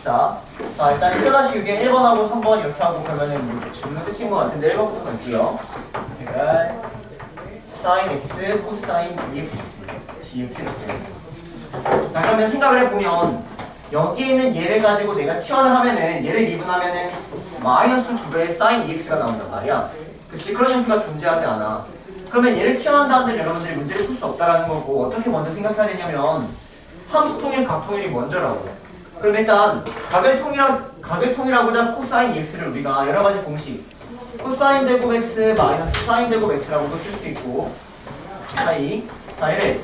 봅시다. 자, 일단 1-6에 1번하고 3번 이렇게 하고 그러면은 질문 끝인 것 같은데 1번부터 갈게요. 인테그랄 sin x 코사인 dx dx 이렇게. 자, 그러면 생각을 해보면 여기에 있는 얘를 가지고 내가 치환을 하면은 얘를 미분하면은 마이너스 2배의 sin ex가 나온단 말이야. 그치? 그런 형태가 존재하지 않아. 그러면 얘를 치환한다는데 여러분들이 문제를 풀 수 없다라는 거고 어떻게 먼저 생각해야 되냐면 함수 통일, 각 통일이 먼저라고. 그럼 일단 각을 통일하고자 코사인 ex를 우리가 여러 가지 공식 코사인 제곱 x 마이너스 사인 제곱 x라고도 쓸 수 있고 자, 얘를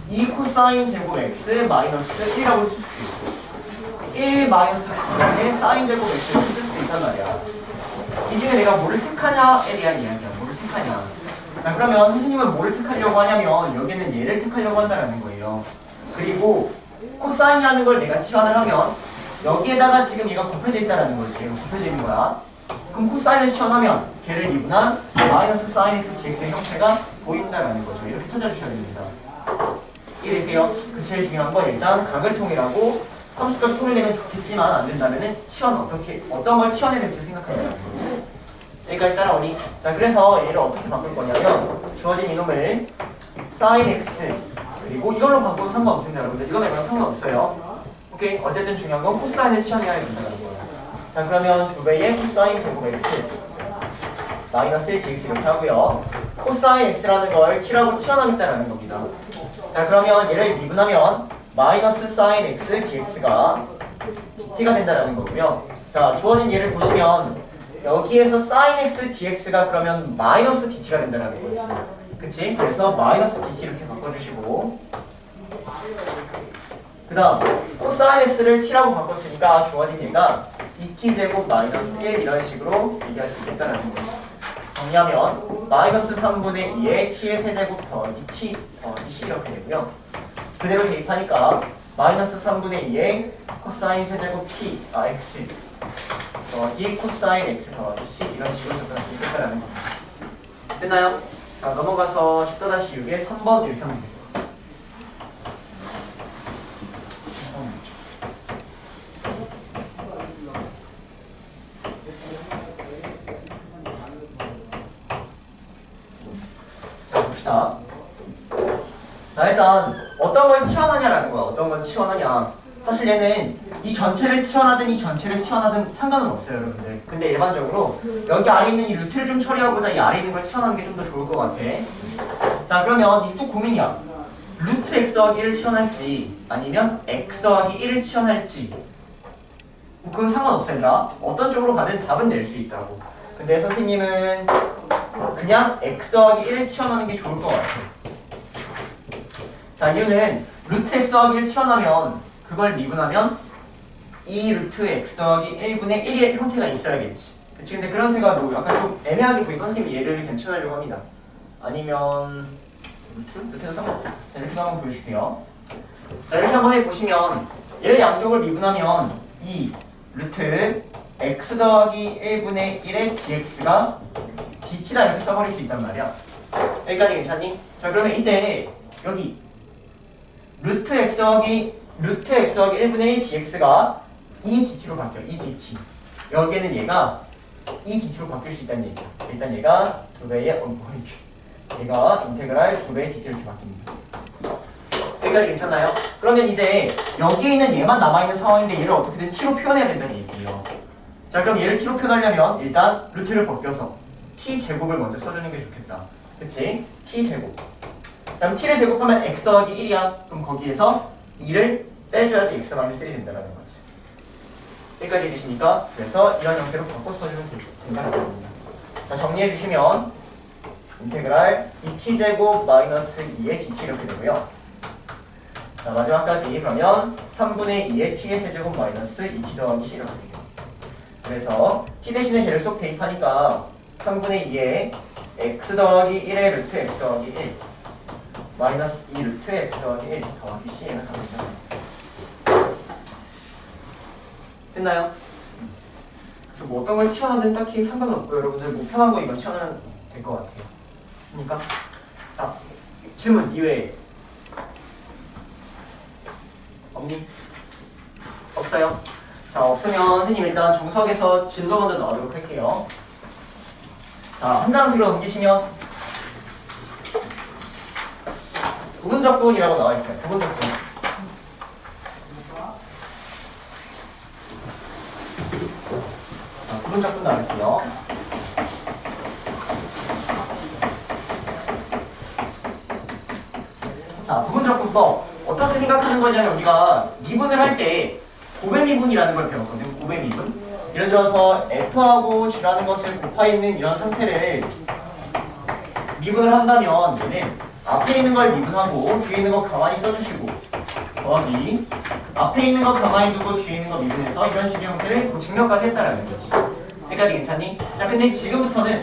2 코사인 제곱 x 마이너스 1이라고 쓸 수도 있고 1 마이너스 사인 제곱 x를 쓸 수도 있단 말이야. 이 중에 내가 뭐를 택하냐에 대한 이야기야. 뭐를 택하냐. 자, 그러면 선생님은 뭐를 택하려고 하냐면 여기는 얘를 택하려고 한다는 거예요. 그리고 코사인이라는 걸 내가 치환을 하면 여기에다가 지금 얘가 곱해져 있다는 거지. 얘가 곱해져 있는 거야. 그럼 코사인을 치환하면 걔를 미분한 마이너스 사인 x dx의 형태가 보인다는 거죠. 이렇게 찾아주셔야 됩니다. 이해되세요? 그래서 제일 중요한 건 일단 각을 통일하고 함수까지 통일되면 좋겠지만 안 된다면은 어떤 걸 치환해야 될지 생각하면 되는 거지. 여기까지 따라오니? 자, 그래서 얘를 어떻게 바꿀 거냐면 주어진 이놈을 sin x 그리고 이걸로 바꾸면 상관없습니다, 여러분들. 이거는 이거랑 상관없어요. 오케이? 어쨌든 중요한 건 코사인을 치환해야 된다는 거예요. 자, 그러면 2배의 코사인 제곱 x 마이너스 1 dx 이렇게 하고요. 코사인 x라는 걸 t라고 치환하겠다라는 겁니다. 자, 그러면 얘를 미분하면 마이너스 사인 x dx가 dt가 된다라는 거고요. 자, 주어진 예를 보시면 여기에서 sin x dx가 그러면 마이너스 dt가 된다라는 거지. 그치? 그래서 마이너스 dt 이렇게 바꿔주시고 그 다음 코사인 x를 t라고 바꿨으니까 주어진 얘가 dt제곱 마이너스 1 이런 식으로 얘기할 수 있겠다라는 거지. 정리하면 마이너스 3분의 2의 t의 세제곱 더하기 t 더하기 c 이렇게 되고요. 그대로 대입하니까 마이너스 3분의 2의 코사인 세제곱 t x 더하기 코사인 x 더하기 c 이런 식으로 접근할 수 있겠다라는 겁니다. 됐나요? 자, 넘어가서 10-6에 3번 이렇게 하면 돼요. 자, 봅시다. 자, 일단 어떤 걸 치환하냐라는 거야. 어떤 걸 치환하냐. 사실 얘는 이 전체를 치환하든 이 전체를 치환하든 상관은 없어요, 여러분들. 근데 일반적으로 여기 아래 있는 이 루트를 좀 처리하고자 이 아래 있는 걸 치환하는 게 좀 더 좋을 것 같아. 자, 그러면 이제 또 고민이야. 루트 x 더하기 1을 치환할지 아니면 x 더하기 1을 치환할지 그건 상관없어, 얘들아. 어떤 쪽으로 가든 답은 낼 수 있다고. 근데 선생님은 그냥 x 더하기 1을 치환하는 게 좋을 것 같아. 자, 이유는 루트 x 더하기 1 치환하면 그걸 미분하면 2 루트 x 더하기 1분의 1의 형태가 있어야겠지. 그치? 근데 그런 형태가 뭐 약간 좀 애매하게 보이니까 선생님이 얘를 괜찮으려고 합니다. 아니면 루트? 루트는 상관없어. 자, 이렇게 한번 보여줄게요. 자, 이렇게 한번 해보시면 얘를 양쪽을 미분하면 2 루트 x 더하기 1분의 1의 dx가 dt다 이렇게 써버릴 수 있단 말이야. 여기까지 괜찮니? 자, 그러면 이때 여기 루트 x 더하기 1분의 1 dx가 2dt로 바뀌어. 2dt. 여기에는 얘가 2dt로 바뀔 수 있다는 얘기야. 일단 얘가 2배의 얘가 인테그랄 2배의 dt 이렇게 바뀝니다. 여기까지 괜찮나요? 그러면 이제 여기에 있는 얘만 남아있는 상황인데 얘를 어떻게든 t로 표현해야 된다는 얘기예요. 자, 그럼 얘를 t로 표현하려면 일단 루트를 벗겨서 t제곱을 먼저 써주는 게 좋겠다. 그치? t제곱. 자, 그럼 t를 제곱하면 x 더하기 1이야. 그럼 거기에서 2를 빼줘야지 x 마이너스 1이 된다는 거지. 여기까지 되시니까 그래서 이런 형태로 바꿔 써주면 된다는 겁니다. 자, 정리해 주시면 인테그랄 2t제곱 마이너스 2의 dt 이렇게 되고요. 자, 마지막까지 그러면 3분의 2의 t의 세제곱 마이너스 2t 더하기 c 이렇게 되죠. 그래서 t 대신에 쟤를 쏙 대입하니까 3분의 2의 x 더하기 1의 루트 x 더하기 1 마이너스 2 루트 x 더하기 1 더하기 c가 답이잖아요. 됐나요? 그래서 뭐 어떤 걸 치환하든 딱히 상관은 없고요. 여러분들 뭐 편한 거 이건 치환하면 될 것 같아요. 됐습니까? 자, 질문 이외에 없니? 없어요? 자, 없으면 선생님 일단 정석에서 진도 먼저 넣어도록 할게요. 자, 한 장 뒤로 넘기시면 부분적분이라고 나와 있어요. 부분적분. 자, 부분적분 나올게요. 자, 부분적분법 어떻게 생각하는 거냐면 우리가 미분을 할 때 고배미분이라는 걸 배웠거든요. 고배미분. 예를 들어서 F하고 G라는 것을 곱하 있는 이런 상태를 미분을 한다면 얘는 앞에 있는 걸 미분하고 뒤에 있는 거 가만히 써주시고 더하기 앞에 있는 거 가만히 두고 뒤에 있는 거 미분해서 이런 식의 형태를 증명까지 했다라는 거지. 여기까지 괜찮니? 자, 근데 지금부터는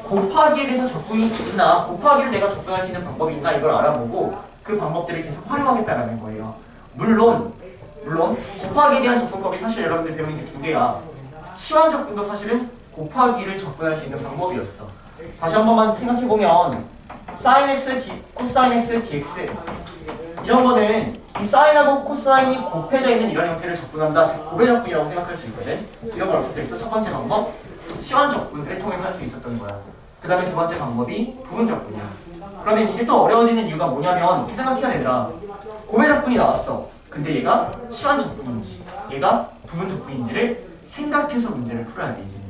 곱하기에 대해서 접근이 있나, 곱하기를 내가 접근할 수 있는 방법이 있나 이걸 알아보고 그 방법들을 계속 활용하겠다라는 거예요. 물론 곱하기에 대한 접근법이 사실 여러분들 배우는 게 두 개야. 치환 접근도 사실은 곱하기를 접근할 수 있는 방법이었어. 다시 한 번만 생각해보면 sin x, 코사인 x, dx 이런 거는 이 사인하고 코사인이 곱해져 있는 이런 형태를 접근한다. 즉 고배 접근이라고 생각할 수 있거든. 이런 걸 어떻게 했어? 첫 번째 방법 치환 접근을 통해서 할 수 있었던 거야. 그 다음에 두 번째 방법이 부분 접근이야. 그러면 이제 또 어려워지는 이유가 뭐냐면 이렇게 생각해야 되더라. 고배 접근이 나왔어. 근데 얘가 치환 접근인지 얘가 부분 접근인지를 생각해서 문제를 풀어야 되지.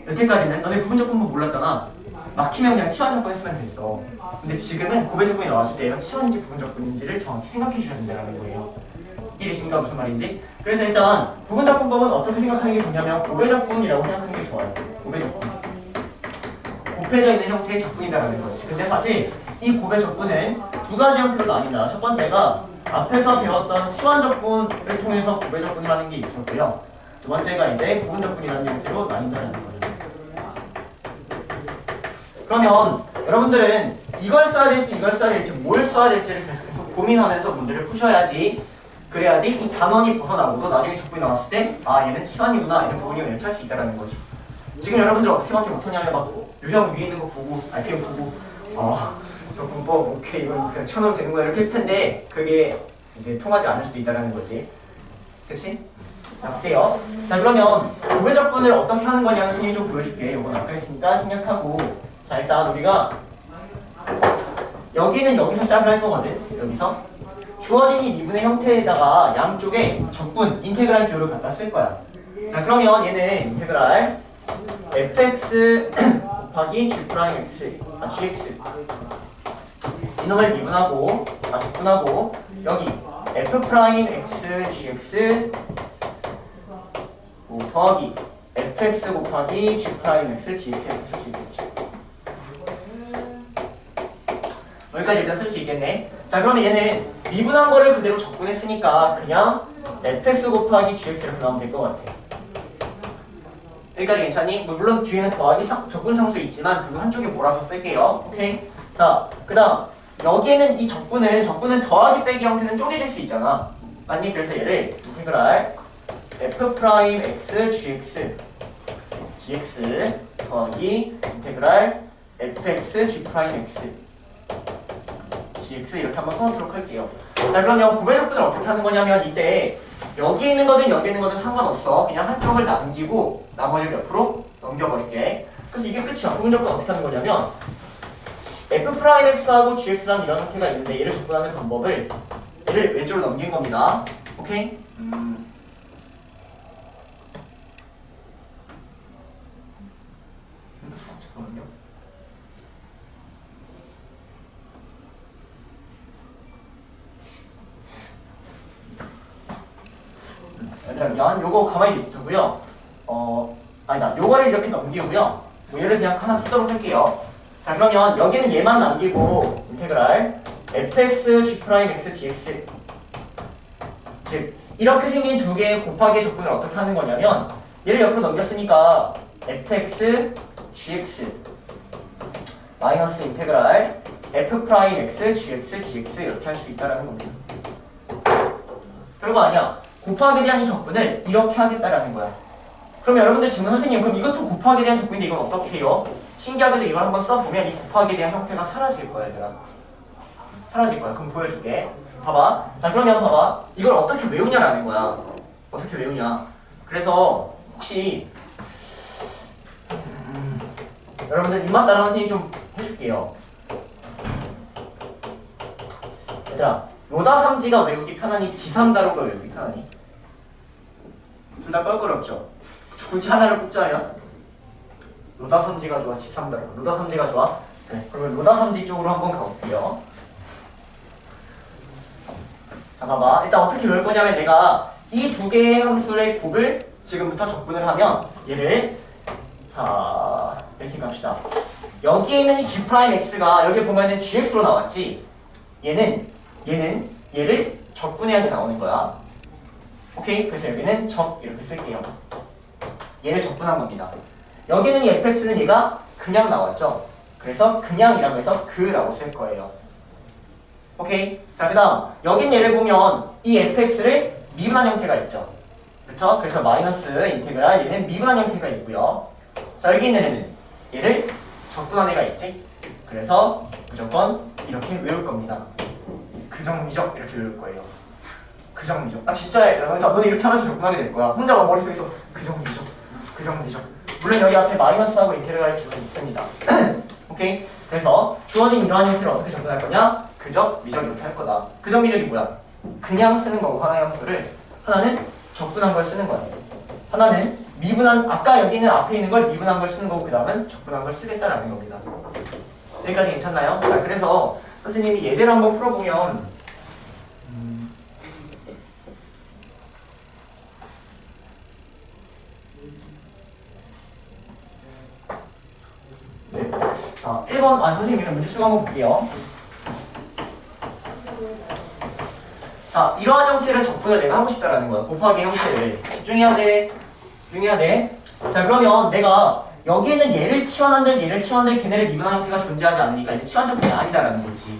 여태까지는 너네 부분 접근법 몰랐잖아. 막히면 그냥 치환 접근 했으면 됐어. 근데 지금은 고배 접근이 나왔을 때 얘가 치환인지 부분 접근인지를 정확히 생각해 주셔야 된다는 거예요. 이해되십니까? 무슨 말인지? 그래서 일단 부분 접근법은 어떻게 생각하는 게 좋냐면 고배 접근이라고 생각하는 게 좋아요. 고배 접근. 곱해져 있는 형태의 접근이다라는 거지. 근데 사실 이 고배 접근은 두 가지 형태로 나뉜다. 첫 번째가 앞에서 배웠던 치환 접근을 통해서 고배 접근이라는 게 있었고요. 두 번째가 이제 부분 접근이라는 형태로 나뉜다는 거예요. 그러면 여러분들은 이걸 써야 될지 이걸 써야 될지 뭘 써야 될지를 계속해서 고민하면서 문제를 푸셔야지. 그래야지 이 단원이 벗어나고도 나중에 접근이 나왔을 때 아 얘는 치환이구나 이런 부분이 이렇게 할 수 있다는 거죠. 지금 여러분들 어떻게밖에 못하냐면 막 유형 위에 있는 거 보고 RPM 보고 저 문법 오케이 이건 그냥 쳐넣으면 되는 거야 이렇게 했을 텐데 그게 이제 통하지 않을 수도 있다는 거지. 그치? 자 볼게요. 자 그러면 고배 접근을 어떻게 하는 거냐는 선생님이 좀 보여줄게. 이건 아까 했으니까 생략하고 자 일단 우리가 여기는 여기서 시작을 할 거거든. 여기서 주어진 이 미분의 형태에다가 양쪽에 적분 인테그랄 기호를 갖다 쓸 거야. 자 그러면 얘는 인테그랄 fx 곱하기 g'x gx 이놈을 미분하고 적분하고 여기 f'x gx 더하기 fx 곱하기 g'x dx 이렇게 쓸 수 있겠죠. 여기까지 일단 쓸 수 있겠네. 자 그러면 얘는 미분한 거를 그대로 적분했으니까 그냥 fx 곱하기 gx 이렇게 나오면 될 것 같아. 여기까지 괜찮니? 물론 뒤에는 더하기 적분 상수 있지만 그거 한쪽에 몰아서 쓸게요. 오케이? 자, 그 다음 여기에는 이 적분은 더하기 빼기 형태는 쪼개질 수 있잖아. 맞니? 그래서 얘를 인테그랄 f'x gx dx 더하기 인테그랄 fx g'x dx 이렇게 한번 써놓도록 할게요. 자 그러면 고배 접근을 어떻게 하는 거냐면 이때 여기 있는 거든 여기 있는 거든 상관없어. 그냥 한쪽을 남기고 나머지를 옆으로 넘겨버릴게. 그래서 이게 끝이야. 부분 접근 어떻게 하는 거냐면 f'x하고 gx라는 이런 형태가 있는데 얘를 접근하는 방법을 얘를 왼쪽으로 넘긴 겁니다. 오케이? 잠깐만요. 그러면 요거 가만히 두고요. 아니다. 요거를 이렇게 넘기고요. 얘를 그냥 하나 쓰도록 할게요. 자 그러면 여기는 얘만 남기고 인테그랄 fx g'x dx 즉 이렇게 생긴 두 개의 곱하기의 적분을 어떻게 하는 거냐면 얘를 옆으로 넘겼으니까 fx gx 마이너스 인테그랄 f'x gx dx 이렇게 할 수 있다라는 겁니다. 별거 아니야. 곱하기에 대한 이 적분을 이렇게 하겠다라는 거야. 그러면 여러분들 지금 선생님 그럼 이것도 곱하기에 대한 적분인데 이건 어떻게 해요? 신기하게도 이걸 한번 써보면 이 곱하기에 대한 형태가 사라질 거야 얘들아. 사라질 거야. 그럼 보여줄게. 봐봐. 자 그러면 봐봐. 이걸 어떻게 외우냐라는 거야. 어떻게 외우냐. 그래서 혹시 여러분들 입맛 따라 선생님이 좀 해줄게요. 얘들아, 로다삼지가 외우기 편하니 지삼다로가 외우기 편하니? 둘 다 껄끄럽죠? 굳이 하나를 뽑자면 로다삼지가 좋아, 지삼다로? 로다삼지가 좋아? 네, 그러면 로다삼지 쪽으로 한번 가볼게요. 자, 봐봐. 일단 어떻게 외울 거냐면 내가 이 두 개의 함수의 곱을 지금부터 적분을 하면 얘를 자 이렇게 갑시다. 여기에 있는 이 G'X가 여기 보면은 GX로 나왔지. 얘는 얘를 적분해야지 나오는 거야. 오케이? 그래서 여기는 적 이렇게 쓸게요. 얘를 적분한 겁니다. 여기는 이 fx는 얘가 그냥 나왔죠. 그래서 그냥이라고 해서 그라고 쓸 거예요. 오케이? 자, 그 다음 여긴 얘를 보면 이 fx를 미분한 형태가 있죠. 그쵸? 그래서 마이너스 인테그랄 얘는 미분한 형태가 있고요. 자, 여기 있는 애는 얘를 적분한 애가 있지. 그래서 무조건 이렇게 외울 겁니다. 그정미적 이렇게 외울 거예요. 그정미적. 아 진짜 너네 이렇게 하면서 적분하게 될 거야. 혼자 막 머릿속에서 그정미적 그정미적. 물론 여기 앞에 마이너스하고 인테그랄 기본이 있습니다. 오케이? 그래서 주어진 이러한 형태를 어떻게 적분할 거냐? 그적, 미적 이렇게 할 거다. 그적, 미적이 뭐야? 그냥 쓰는 거고 하나의 함수를 하나는 적분한 걸 쓰는 거야. 하나는 미분한, 아까 여기는 앞에 있는 걸 미분한 걸 쓰는 거고 그 다음은 적분한 걸 쓰겠다라는 겁니다. 여기까지 괜찮나요? 자, 그래서 선생님이 예제를 한번 풀어보면 네. 자, 1번 선생님 문제 수가 한번 볼게요. 자, 이러한 형태를 적분을 내가 하고 싶다라는 거야. 곱하기 형태를. 집중해야 돼. 집중해야 돼. 자, 그러면 내가 여기에는 얘를 치환한들 걔네를 미분한 형태가 존재하지 않으니까 이제 치환 적분이 아니다라는 거지.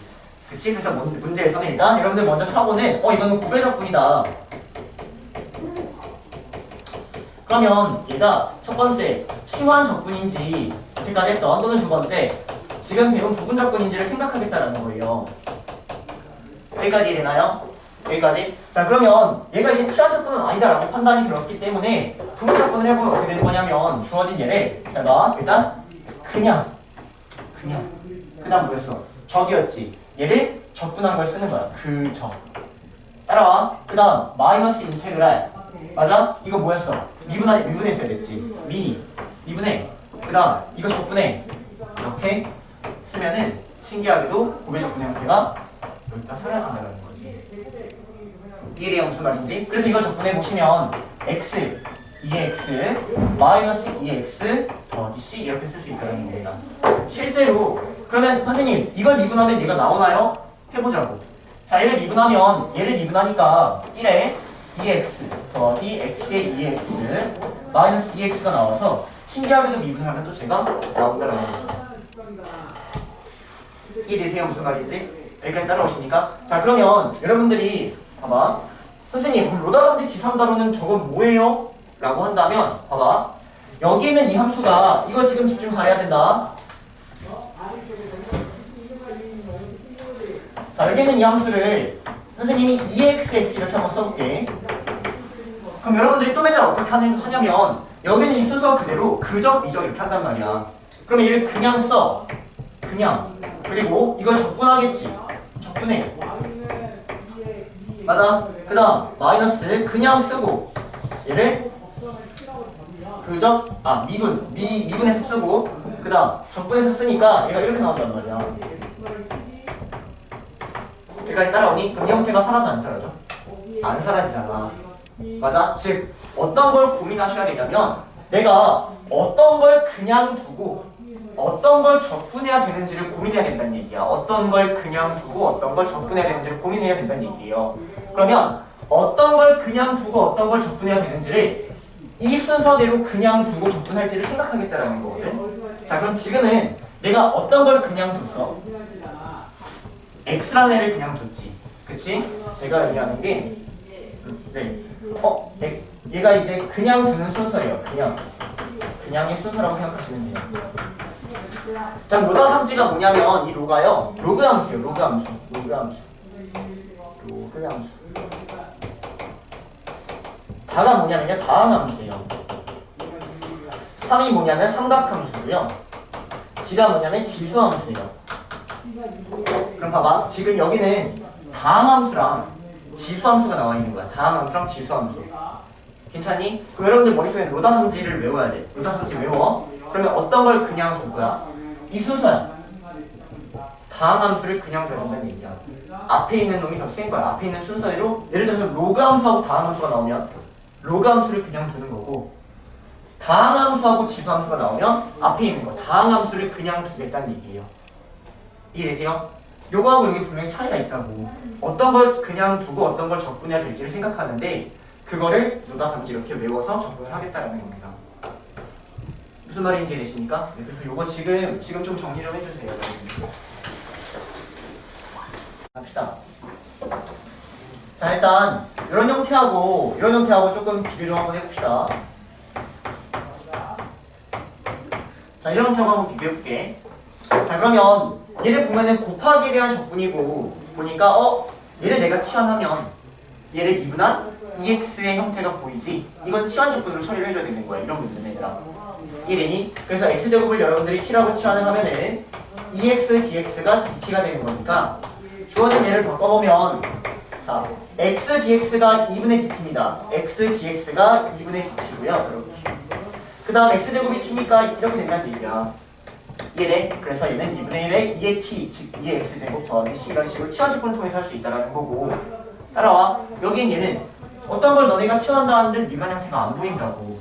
그치? 그래서 문제에서는 일단 여러분들 먼저 사고는 이거는 곱의 적분이다. 그러면 얘가 첫 번째 치환 적분인지 여태까지 했던 또는 두 번째 지금 배운 부분 적분인지를 생각하겠다라는 거예요. 여기까지 되나요? 여기까지? 자, 그러면 얘가 이제 치환 적분은 아니다라고 판단이 들었기 때문에 부분 적분을 해보면 어떻게 되는 거냐면 주어진 얘를 내가 일단 그냥 그 다음 뭐였어? 적이었지. 얘를 적분한 걸 쓰는 거야. 그 적. 따라와. 그 다음 마이너스 인테그랄. 맞아? 이거 뭐였어? 미분했어야 됐지. 미분해. 그 다음 이거 적분해. 이렇게 쓰면은 신기하게도 곱의 적분 형태가 여기가 사라진다는 거지. 이해돼요? 무슨 말인지? 그래서 이걸 적분해 보시면 x 2x 마이너스 2x 더하기 c 이렇게 쓸 수 있다는 겁니다. 실제로 그러면 선생님 이걸 미분하면 얘가 나오나요? 해보자고. 자, 얘를 미분하니까 1에 2x 더하기 x의 2x 마이너스 2x가 나와서 신기하게도 미분하면 또 제가 나온다는 겁니다. 이해되세요? 무슨 말인지? 여기까지 따라오십니까? 자, 그러면 여러분들이 봐봐. 선생님 그럼 로다삼지 지삼다로는 저건 뭐예요? 라고 한다면 봐봐. 여기 있는 이 함수가 이거 지금 집중 잘해야 된다. 자, 여기 있는 이 함수를 선생님이 2xx 이렇게 한번 써볼게. 그럼 여러분들이 또 맨날 어떻게 하냐면 여기는 이 순서 그대로 그적, 미적 이렇게 한단 말이야. 그러면 얘를 그냥 써. 그냥. 그리고 이걸 적분하겠지. 적분해. 맞아? 그 다음 마이너스 그냥 쓰고 얘를 그적, 미분해서 쓰고 그 다음 적분해서 쓰니까 얘가 이렇게 나온단 말이야. 여기까지 따라오니? 그럼 이 형태가 사라져 안 사라져? 안 사라지잖아. 맞아? 즉 어떤 걸 고민하셔야 되냐면 내가 어떤 걸 그냥 두고 어떤 걸 적분해야 되는지를 고민해야 된다는 얘기야. 어떤 걸 그냥 두고 어떤 걸 적분해야 되는지를 고민해야 된다는 얘기예요. 그러면 어떤 걸 그냥 두고 어떤 걸 적분해야 되는지를 이 순서대로 그냥 두고 적분할지를 생각하겠다라는 거거든. 자, 그럼 지금은 내가 어떤 걸 그냥 뒀어? x라는 애를 그냥 뒀지. 그치? 제가 얘기하는 게 네. 얘가 이제 그냥 두는 순서예요. 그냥의 순서라고 생각하시면 돼요. 자, 로다삼지가 뭐냐면 이 로가요. 로그 함수예요. 로그 함수. 다가 뭐냐면요, 다항함수예요. 3이 뭐냐면 삼각함수고요. 지가 뭐냐면 지수함수예요. 그럼 봐봐, 지금 여기는 다항함수랑 지수함수가 나와 있는 거야. 다항함수랑 지수함수. 괜찮니? 그럼 여러분들 머릿속에 로다삼지를 외워야 돼. 로다삼지 외워. 그러면 어떤 걸 그냥 둘 거야? 이 순서야. 다항함수를 그냥 배운다는 얘기야. 앞에 있는 놈이 더 센 거야. 앞에 있는 순서대로. 예를 들어서 로그함수하고 다항함수가 나오면 로그함수를 그냥 두는 거고, 다항함수하고 지수함수가 나오면 앞에 있는 거 다항함수를 그냥 두겠다는 얘기예요. 이해되세요? 요거하고 여기 분명히 차이가 있다고. 어떤 걸 그냥 두고 어떤 걸 적분해야 될지를 생각하는데, 그거를 노다삼지 이렇게 외워서 적분을 하겠다라는 겁니다. 무슨 말인지 되십니까? 네, 그래서 요거 지금 좀 정리 좀 해주세요. 갑시다. 자, 일단 이런 형태하고 조금 비교를 한번 해봅시다. 자, 이런 형태하고 한번 비교해볼게. 자, 그러면 얘를 보면은 곱하기에 대한 적분이고, 보니까 얘를 내가 치환하면 얘를 미분한 EX의 형태가 보이지? 이건 치환 적분으로 처리를 해줘야 되는 거야. 이런 문제는 얘들아. 이해되니? 그래서 X제곱을 여러분들이 T라고 치환을 하면은 EX, DX가 DT가 되는 거니까, 주어진 얘를 바꿔보면, 자, X, DX가 2분의 DT입니다. X, DX가 2분의 DT고요. 이렇게. 그 다음 X제곱이 T니까 이렇게 된다는 얘기야. 이해돼? 그래서 얘는 2분의 1에 2의 T, 즉 2의 X제곱 더하기 C, 이런 식으로 치환 적분을 통해서 할 수 있다는 거고, 따라와. 여긴 얘는 어떤 걸 너네가 치환한다 하는데 미분 형태가 안 보인다고.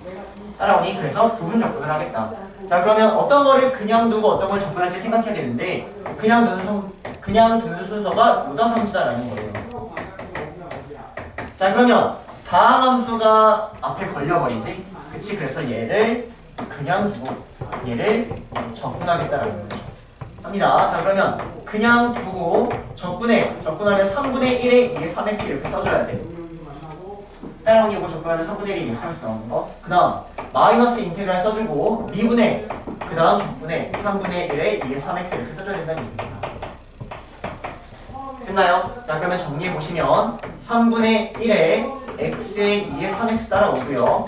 따라오니? 그래서 부분 적분을 하겠다. 자, 그러면 어떤 거를 그냥 두고 어떤 걸 적분할지 생각해야 되는데, 그냥 두는 순서가 로다삼지다라는 거예요. 자, 그러면 다항함수가 앞에 걸려버리지? 그치? 그래서 얘를 그냥 두고 얘를 적분하겠다라는 거죠. 합니다. 자, 그러면 그냥 두고 적분하면 3분의 1에 2의 3x 이렇게 써줘야 돼. 따라오니 이거 적분하면 3분의 1에 2의 3x 나오는 거. 그 다음 마이너스 인테그랄 써주고 미분의, 그 다음 적분의 3분의 1에 2의 3x 이렇게 써줘야 된다는 얘기입니다. 됐나요? 자, 그러면 정리해보시면 3분의 1에 x의 2의 3x 따라오고요.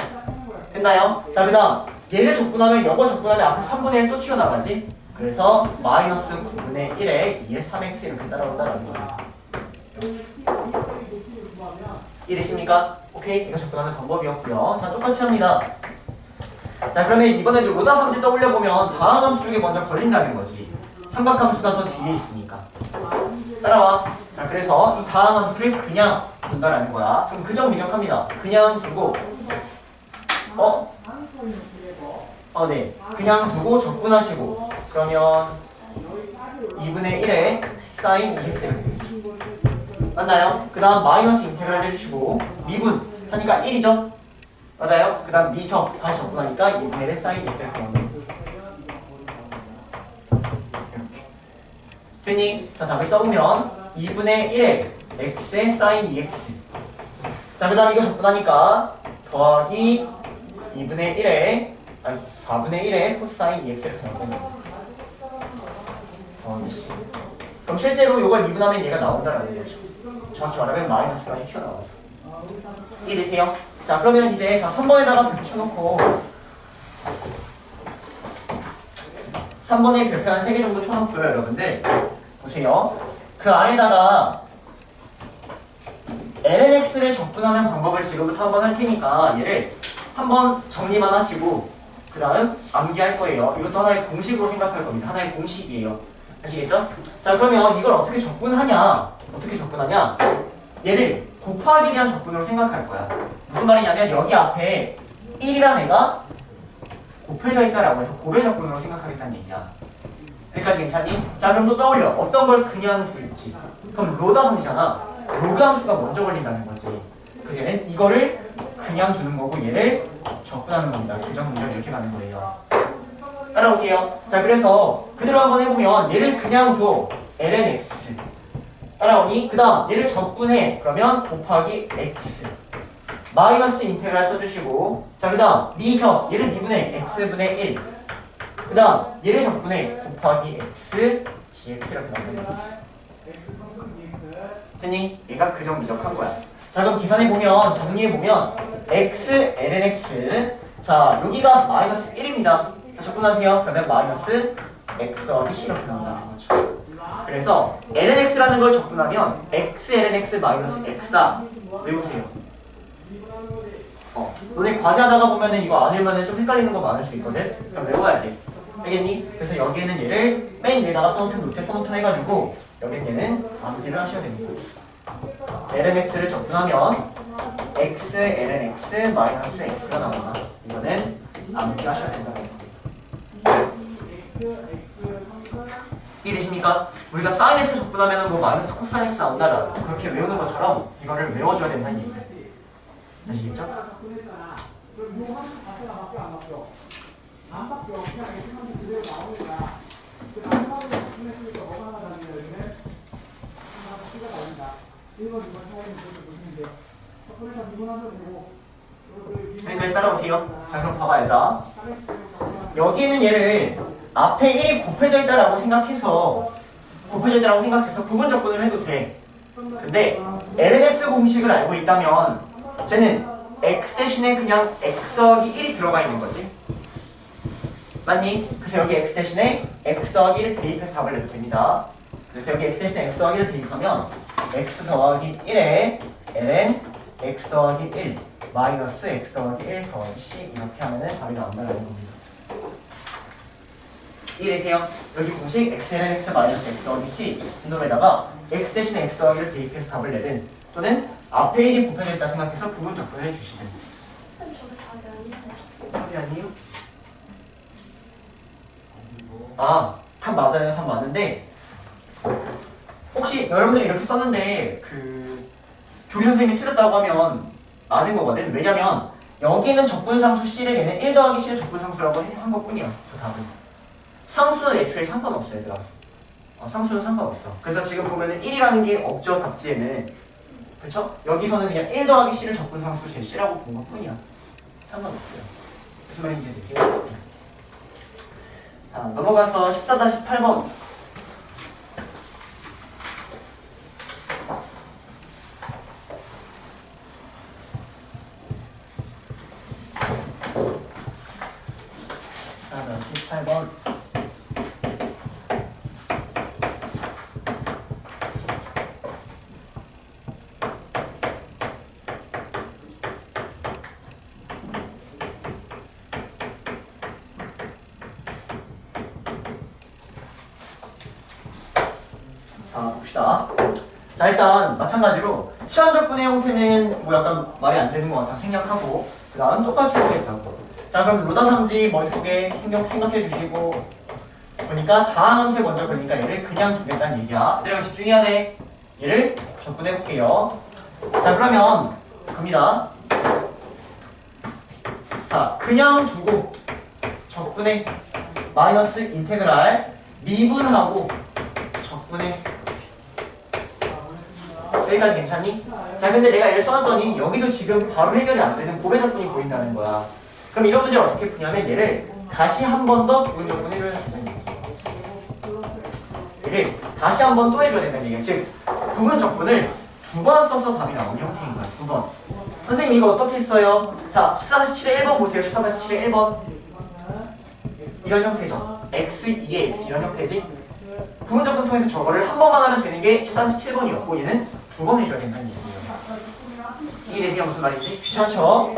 됐나요? 자, 그 다음 얘를 적분하면 이거 적분하면 앞에 3분의 1 또 튀어나가지? 그래서 마이너스 9분의 1에 2의 3x 이렇게 따라온다라는 거예요. 이해되십니까? 오케이, 이거 접근하는 방법이었고요. 자, 똑같이 합니다. 자, 그러면 이번에도 로다삼지 떠올려보면 다항함수 쪽에 먼저 걸린다는 거지. 삼각함수가 더 뒤에 있으니까. 따라와. 자, 그래서 이 다항함수를 그냥 둔다라는 거야. 그럼 그 점 미적합니다. 그냥 두고 네. 그냥 두고 적분하시고, 그러면 2분의 1에 사인 2x를 맞나요? 그 다음 마이너스 인테그랄 해주시고 미분 하니까 1이죠? 맞아요? 그 다음 미적 다시 적분하니까 2분의 1에 사인 2x를 구하는. 됐니? 자, 답을 써보면 2분의 1에 x의 사인 2x. 자, 그 다음 이거 적분하니까 더하기 2분의 1에 4분의 1에 코사인 2x를 구하는. 더하기 그럼 실제로 이걸 미분하면 얘가 나온다라는 거죠. 정확히 말하면 마이너스까지 튀어나와서. 이해되세요? 자, 그러면 이제 3번에다가 별표 쳐놓고 3번에 별표 한 3개 정도 쳐놓고요, 여러분들. 보세요. 그 안에다가 lnx를 적분하는 방법을 지금부터 한번 할 테니까 얘를 한번 정리만 하시고 그 다음 암기할 거예요. 이것도 하나의 공식으로 생각할 겁니다. 하나의 공식이에요. 아시겠죠? 자, 그러면 이걸 어떻게 적분하냐? 얘를 곱하기에 대한 적분으로 생각할 거야. 무슨 말이냐면 여기 앞에 1이란 애가 곱해져 있다라고 해서 곱의 적분으로 생각하겠다는 얘기야. 여기까지 괜찮니? 자, 그럼 또 떠올려. 어떤 걸 그냥 둘지. 그럼 로다삼이잖아. 로그함수가 먼저 걸린다는 거지. 그래서 얘는 이거를 그냥 두는 거고 얘를 적분하는 겁니다. 규정문제로 이렇게 가는 거예요. 따라오세요. 자, 그래서 그대로 한번 해보면 얘를 그냥 둬. lnx. 따라오니? 그 다음 얘를 적분해. 그러면 곱하기 x. 마이너스 인테그랄 써주시고, 자, 그 다음 미적. 얘를 미분해. x분의 1. 그 다음 얘를 적분해. 곱하기 x dx 이렇게 나오는 거지. 됐니? 얘가 그 점 미적한 거야. 자, 그럼 계산해보면, 정리해보면 x ln x. 자, 여기가 마이너스 1입니다. 자, 접근하세요. 그러면 마이너스 x 더하기 c 이렇게 나온다는 거죠. 그래서 ln x라는 걸 접근하면 x ln x 마이너스 x다. 외우세요. 너네 과제하다가 보면은 이거 안 외우면은 좀 헷갈리는 거 많을 수 있거든. 그럼 외워야 돼. 알겠니? 그래서 여기에는 얘를 맨 위에다가 써놓든 노트에 써놓든 해가지고 여기는 얘는 암기를 하셔야 됩니다. ln x를 접근하면 x ln x 마이너스 x가 나온다. 이거는 암기하셔야 된다는 거. 이해되십니까? 우리가 sin x 접근하면 뭐 마이너스 코사인 x 나온다라 그렇게 외우는 것처럼 이거를 외워줘야 된다는 얘기예요. 아시겠죠? 여기까지 따라오세요. 자, 그럼 봐봐 얘들아. 여기 있는 얘를 앞에 1이 곱해져 있다라고 생각해서 부분 접근을 해도 돼. 근데 LNS 공식을 알고 있다면 쟤는 x 대신에 그냥 x 더하기 1이 들어가 있는 거지. 맞니? 그래서 여기 x 대신에 x 더하기 1을 대입해서 답을 내도 됩니다. 그래서 여기 x 대신에 x 더하기 1을 대입하면 x 더하기 1에 ln x 더하기 1 마이너스 x 더하기 1 더하기 c 이렇게 하면은 답이 나온다는 겁니다. 이해되세요? 여기 공식 x ln x 마이너스 x 더하기 c 놈에다가 x 대신에 x 더하기 1을 대입해서 답을 내든 또는 앞에 1이 곱해져 있다 생각해서 부분 접근을 해주시든. 답이 아니에요? 아, 답 맞아요. 답 맞는데 혹시 여러분들이 이렇게 썼는데 교리 선생님이 틀렸다고 하면 맞은 거거든. 왜냐면 여기는 적분상수 C를 얘는 1 더하기 C를 적분상수라고 한 것뿐이야. 저 답은. 상수는 애초에 상관없어요. 얘들아. 상수는 상관없어. 그래서 지금 보면은 1이라는 게 없죠. 답지에는. 그렇죠? 여기서는 그냥 1 더하기 C를 적분상수 제 C라고 본 것뿐이야. 상관없어요. 무슨 말인지 이해되세요? 자, 넘어가서 14-8번. 자, 봅시다. 자, 일단 마찬가지로 시한적분의 형태는 뭐 약간 말이 안 되는 것 같아 생략하고 그 다음 똑같이 해보겠다고. 자, 그럼 로다삼지 머릿속에 생각해 주시고 보니까 다항 함수에 먼저 걸리니까 얘를 그냥 두겠다는 얘기야. 얘들아 집중해야 돼. 얘를 접근해 볼게요. 자, 그러면 갑니다. 자, 그냥 두고 적분해 마이너스 인테그랄 미분하고 적분해. 여기까지 괜찮니? 자, 근데 내가 얘를 써놨더니 여기도 지금 바로 해결이 안 되는 곱의 적분이 보인다는 거야. 그럼 이런 문제를 어떻게 푸냐면 얘를 다시 한 번 더 부분 적분 해줘야 된다는 얘기야. 얘를 다시 한 번 또 해줘야 된다는 얘기야. 즉 부분 적분을 두 번 써서 답이 나오는 형태인 거야. 두 번. 선생님 이거 어떻게 써요? 자, 14-7의 1번 보세요. 14-7의 1번. 이런 형태죠. x, 2의 x 이런 형태지. 부분 접근 통해서 저거를 한 번만 하면 되는 게 14-7번이었고 얘는 두 번 해줘야 된다는 얘기예요. 이해되세요? 무슨 말인지? 귀찮죠?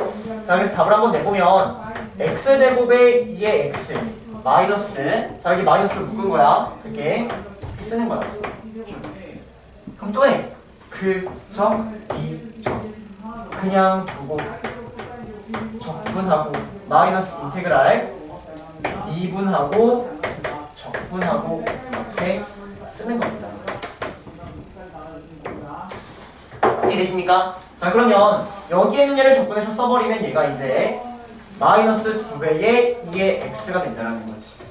자, 그래서 답을 한번 내보면 x제곱의 2의 x 마이너스, 자 여기 마이너스를 묶은 거야. 이렇게 쓰는 거야. 그럼 또 해. 그 점, 이 점. 그냥 두고 적분하고 마이너스 인테그랄 미분하고 적분하고 이렇게 쓰는 겁니다. 이해되십니까? 자, 그러면 여기에 있는 얘를 적분해서 써버리면 얘가 이제 마이너스 2배의 2의 x가 된다는 거지.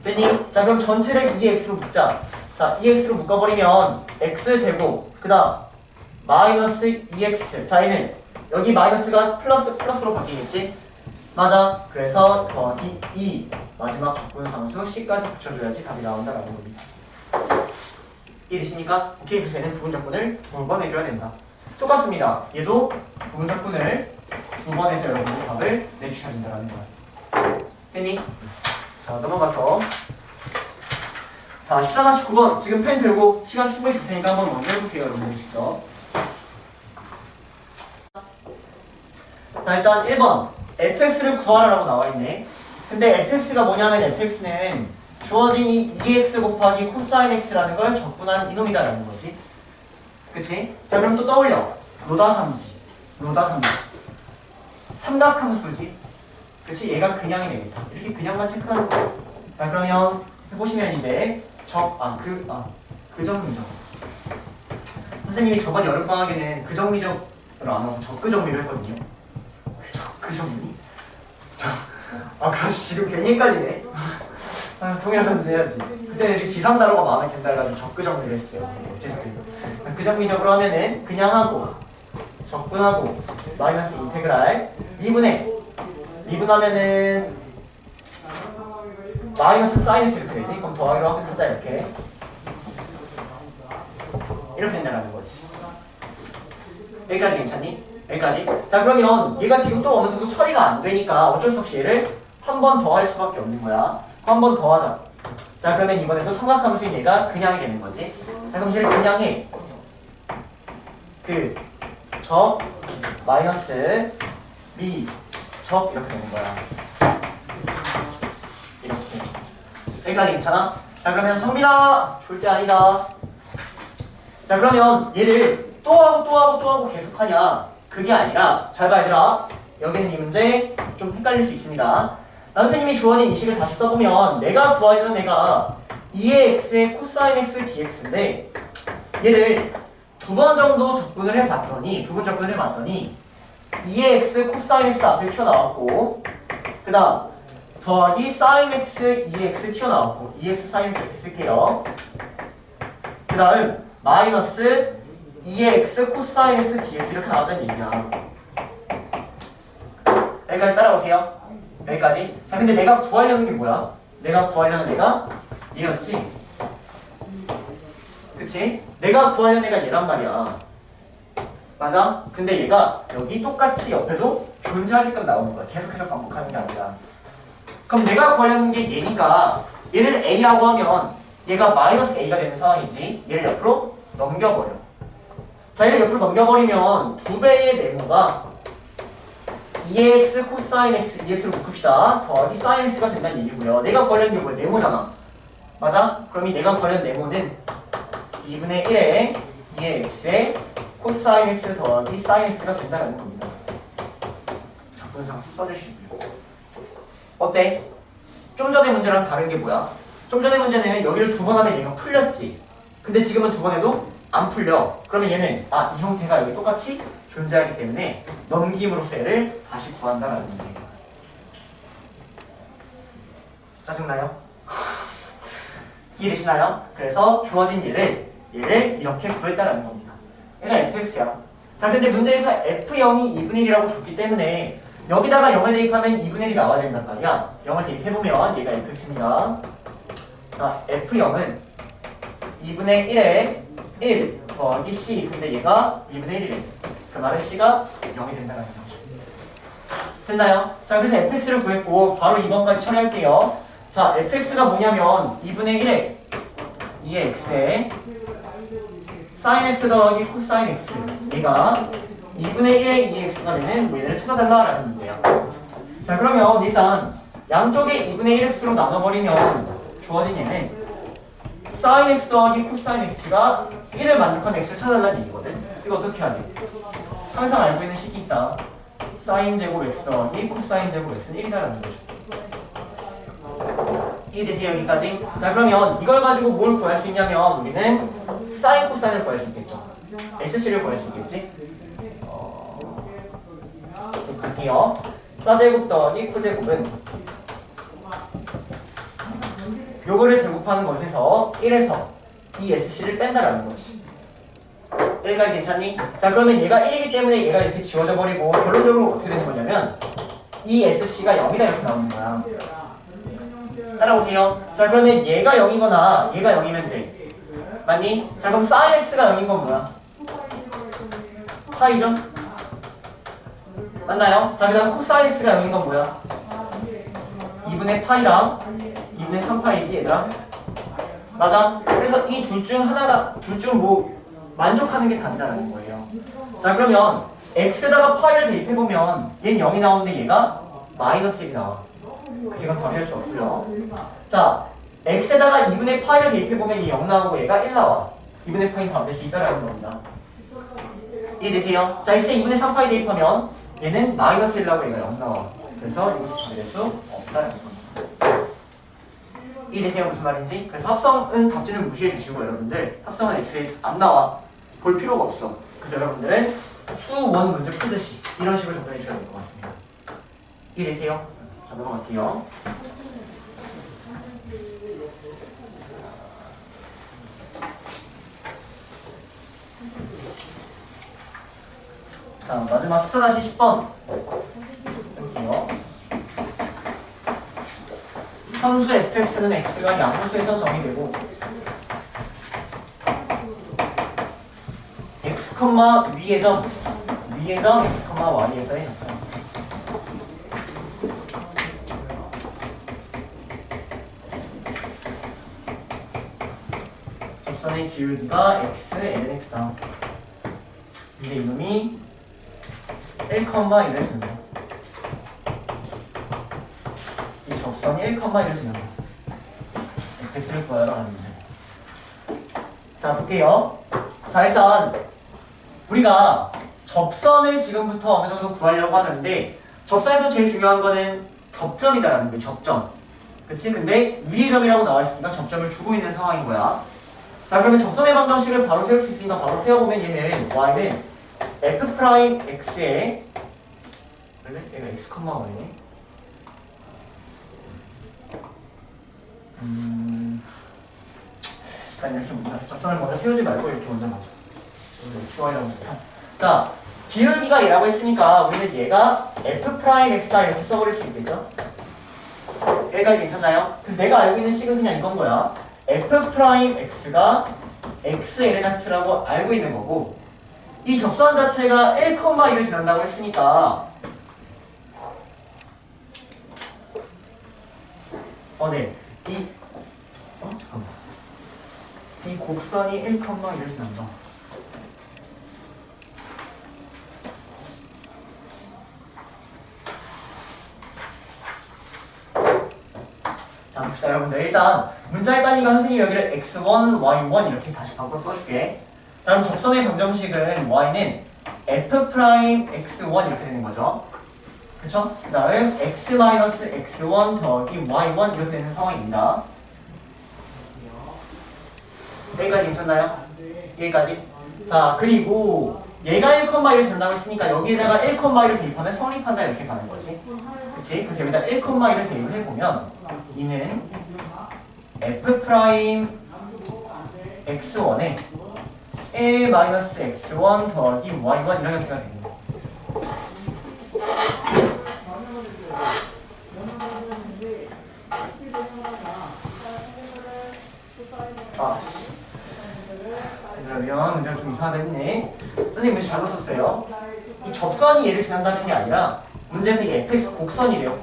됐니? 자, 그럼 전체를 2의 x로 묶자. 자, 2의 x로 묶어버리면 x제곱 그 다음 마이너스 2x. 자, 얘는 여기 마이너스가 플러스로 바뀌겠지? 맞아. 그래서 더하기 2 마지막 적분상수 c까지 붙여줘야지 답이 나온다라는 겁니다. 이해되십니까? 오케이. 그래서 얘는 부분 적분을 두 번 해줘야 된다. 똑같습니다. 얘도 부분 적분을 두 번에서 여러분이 답을 내주셔야 된다는 거야. 됐니? 자, 넘어가서 자, 14-9번 지금 펜 들고 시간 충분히 줄 테니까 한번 먼저 해보세요, 여러분들 직접. 자, 일단 1번 fx를 구하라라고 나와있네. 근데 fx가 뭐냐면 fx는 주어진 이 2x 곱하기 코사인 x라는 걸 적분한 이놈이다라는 거지. 그치? 자, 그럼 또 떠올려. 로다삼지. 삼각함수지. 그치? 얘가 그냥이 되겠다. 이렇게 그냥만 체크하는 거야. 자, 그러면 해보시면 이제 그정미적. 선생님이 저번 여름방학에는 그정미적으로 안 하고 적그정미를 했거든요. 그정미? 그래서 지금 괜히 헷갈리네. 통일하면서 해야지. 그때 지상다로가 마음에 든다 해가지고 적그정미를 했어요. 어쨌든 그정미적으로 하면은 그냥 하고 적분하고 마이너스 인테그랄 미분하면은 마이너스 사인 x 이렇게 되지? 그럼 더하기로 하고 글자 이렇게 된다는 거지. 여기까지 괜찮니? 여기까지? 자, 그러면 얘가 지금 또 어느 정도 처리가 안 되니까 어쩔 수 없이 얘를 한 번 더 할 수밖에 없는 거야. 한 번 더 하자. 자, 그러면 이번에도 삼각함수인 얘가 그냥이 되는 거지. 자, 그럼 얘를 그냥 해. 적 마이너스 적 이렇게 되는 거야. 이렇게. 여기까지 괜찮아? 자, 그러면 성빈아 졸대 아니다. 자, 그러면 얘를 또 하고 계속하냐? 그게 아니라 잘 봐 얘들아. 여기는 이 문제 좀 헷갈릴 수 있습니다. 선생님이 주어진 이 식을 다시 써보면 내가 구하려는 애가 2의 x의 코사인 x dx인데 얘를 두 번 정도 적분을 해봤더니 2의 x 코사인 x 앞에 튀어나왔고 그 다음 더하기 사인 x 2x 튀어나왔고 2x 사인 x 이렇게 쓸게요. 그 다음 마이너스 2의 x 코사인 x dx 이렇게 나왔다는 얘기야. 여기까지 따라오세요. 여기까지. 자, 근데 내가 구하려는 게 뭐야? 내가 구하려는 애가 얘였지? 그치? 내가 구하려는 애가 얘란 말이야. 맞아? 근데 얘가 여기 똑같이 옆에도 존재하게끔 나오는 거야. 계속해서 반복하는 게 아니라. 그럼 내가 구하려는 게 얘니까 얘를 a라고 하면 얘가 마이너스 a가 되는 상황이지. 얘를 옆으로 넘겨버려. 자, 얘를 옆으로 넘겨버리면 2배의 네모가 2x 코사인 x 2x를 묶읍시다. 더하기 사인 x가 된다는 얘기고요. 내가 구하려는 게 뭐야? 네모잖아. 맞아? 그럼 이 내가 구하려는 네모는 2분의 1에 2x의 코사인 x 더하기 사인 x가 된다는 겁니다. 적분상 써주시고요. 어때? 좀 전의 문제랑 다른 게 뭐야? 좀 전의 문제는 여기를 두 번 하면 얘가 풀렸지. 근데 지금은 두 번 해도 안 풀려. 그러면 얘는 이 형태가 여기 똑같이 존재하기 때문에 넘김으로써 얘를 다시 구한다라는 얘기예요. 짜증나요? 이해되시나요? 그래서 주어진 얘를 이렇게 구했다라는 겁니다. 얘가 fx야. 자, 근데 문제에서 f0이 2분의 1이라고 줬기 때문에 여기다가 0을 대입하면 2분의 1이 나와야 된단 말이야. 0을 대입해보면 얘가 fx입니다. 자, f0은 2분의 1에 1 더하기 c. 근데 얘가 2분의 1이래. 그 말은 c가 0이 된다는 거죠. 됐나요? 자, 그래서 fx를 구했고 바로 2번까지 처리할게요. 자, fx가 뭐냐면 2분의 1에 2의 x에 sin x 더하기 코사인 x. 얘가 2분의 1의 2x가 되는 얘를 찾아달라라는 문제야. 자, 그러면 일단 양쪽에 2분의 1x로 나눠버리면 주어진 얘는 sin x 더하기 코사인 x가 1을 만족하는 x를 찾아달라는 얘기거든. 이거 어떻게 해야 돼? 항상 알고 있는 식이 있다. sin 제곱 x 더하기 코사인 제곱 x는 1이다라는 거죠. 이해되세요? 여기까지? 자, 그러면 이걸 가지고 뭘 구할 수 있냐면 우리는 sin 코사인을 구할 수 있겠죠. sc를 구할 수 있겠지? 볼게요. 사제곱 더하기 코제곱은 요거를 제곱하는 것에서 1에서 이 sc를 뺀다라는 거지. 여기까지 괜찮니? 자, 그러면 얘가 1이기 때문에 얘가 이렇게 지워져 버리고 결론적으로 어떻게 되는 거냐면 이 sc가 0이다 이렇게 나오는 거야. 따라오세요. 자, 그러면 얘가 0이거나 얘가 0이면 돼. 맞니? 자, 그럼 sin x가 0인 건 뭐야? 파이죠? 맞나요? 자, 그 다음 코사인 x가 0인 건 뭐야? 2분의 파이랑 2분의 3파이지 얘들아? 맞아? 그래서 이 둘 중 하나가 둘 중 뭐 만족하는 게 답이라는 거예요. 자, 그러면 x에다가 파이를 대입해보면 얘는 0이 나오는데 얘가 마이너스 1이 나와. 그래서 이건 답이 할 수 없고요. 자, x에다가 2분의 파이를 대입해보면 얘 0 나오고 얘가 1 나와. 2분의 파이는 답 대신 있다라는 겁니다. 이해되세요? 자, x에 2분의 3파이 대입하면 얘는 마이너스 1 나오고 얘가 0 나와. 그래서 이것도 답이 될 수 없다는 겁니다. 이해되세요? 무슨 말인지? 그래서 합성은 답지는 무시해 주시고 여러분들 합성은 애초에 안 나와. 볼 필요가 없어. 그래서 여러분들은 수원 문제 푸듯이 이런 식으로 접근해 주셔야 될 것 같습니다. 이해되세요? 자, 넘어갈게요. 자, 마지막 14-10번 볼게요. 함수 fx는 x가 양수에서 정의되고 x, 위의 점 x, y에서의 접선. 접선의 기울기가 x, ln x다. 근데 이놈이 1,1을 준다. 이 접선이 1,1을 준다. fx를 구하러 하는데. 자, 볼게요. 자, 일단 우리가 접선을 지금부터 어느 정도 구하려고 하는데 접선에서 제일 중요한 거는 접점이다라는 거예요. 접점. 그치? 근데 위의 점이라고 나와 있으니까 접점을 주고 있는 상황인 거야. 자, 그러면 접선의 방정식을 바로 세울 수 있으니까 바로 세워보면 얘는 y는 f'x에 얘가 x, y네. 일단 이렇게 접선을 먼저 세우지 말고 이렇게 먼저 맞아. x, y라고 합니다. 자, 기울기가 얘라고 했으니까 우리는 얘가 f'x다 이렇게 써버릴 수 있겠죠? 얘가 괜찮나요? 그래서 내가 알고 있는 식은 그냥 이건 거야. f'x가 x, ln x라고 알고 있는 거고 이 접선 자체가 1,1을 지난다고 했으니까 네. 잠깐만. 이 곡선이 1,1을 지난다. 자, 봅시다, 여러분들. 일단 문자에 따니까 선생님이 여기를 x1, y1 이렇게 다시 바꿔 써줄게. 자, 그럼 접선의 방정식은 y는 f'x1 이렇게 되는 거죠. 그쵸? 그 다음 x-x1 더하기 y1 이렇게 되는 상황입니다. 여기까지 괜찮나요? 여기까지? 자, 그리고 얘가 1,1을 준다고 했으니까 여기에다가 1,1을 대입하면 성립한다 이렇게 가는 거지. 그치? 그래서 여기다 1,1을 대입을 해보면 이는 f'x1에 1-x1 더하기 y1 이런 형태가 됩니다. 그러면 문제가 좀 이상하다 했네. 선생님 문제 잘못 썼어요. 이 접선이 얘를 지난다는 게 아니라 문제에서 이 fx 곡선이래요.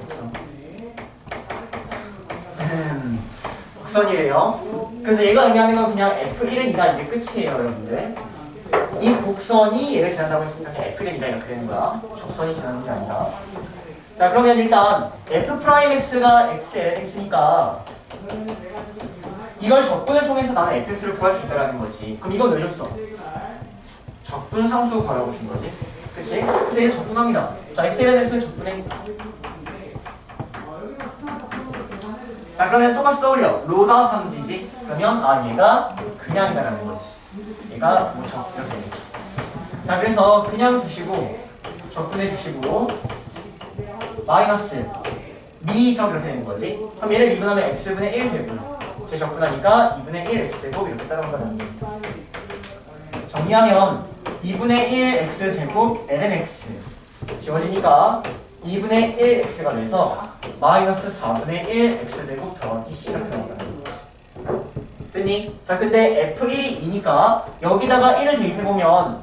곡선이래요. 그래서 얘가 의미하는 건 그냥 f1은 이다 이게 끝이에요, 여러분들. 이 곡선이 얘를 지난다고 했으니까 그냥 f는 이다 이렇게 되는 거야. 접선이 지나는 게 아니라. 자, 그러면 일단 f'x가 x, ln x니까 이걸 적분을 통해서 나는 fx를 구할 수 있다는 거지. 그럼 이건 왜 줬어? 적분 상수 구하라고 준 거지. 그치? 그래서 얘를 적분합니다. 자, x, ln x는 적분해. 자, 그러면 똑같이 떠올려. 로다 3지지? 그러면 얘가 그냥이다라는 거지. 얘가 무적 이렇게 되겠지. 자, 그래서 그냥 두시고 적분해 주시고 마이너스 미적 이렇게 되는 거지. 그럼 얘를 미분하면 x분의 1 되고 재적분하니까 2분의 1 x제곱 이렇게 따라간다는 거예요. 정리하면 2분의 1 x제곱 ln x 지워지니까 2분의 1 x가 돼서 마이너스 4분의 1 x제곱 더하기 c 이렇게 나온다는 거지. 됐니? 자, 근데 f1이 2니까 여기다가 1을 대입해보면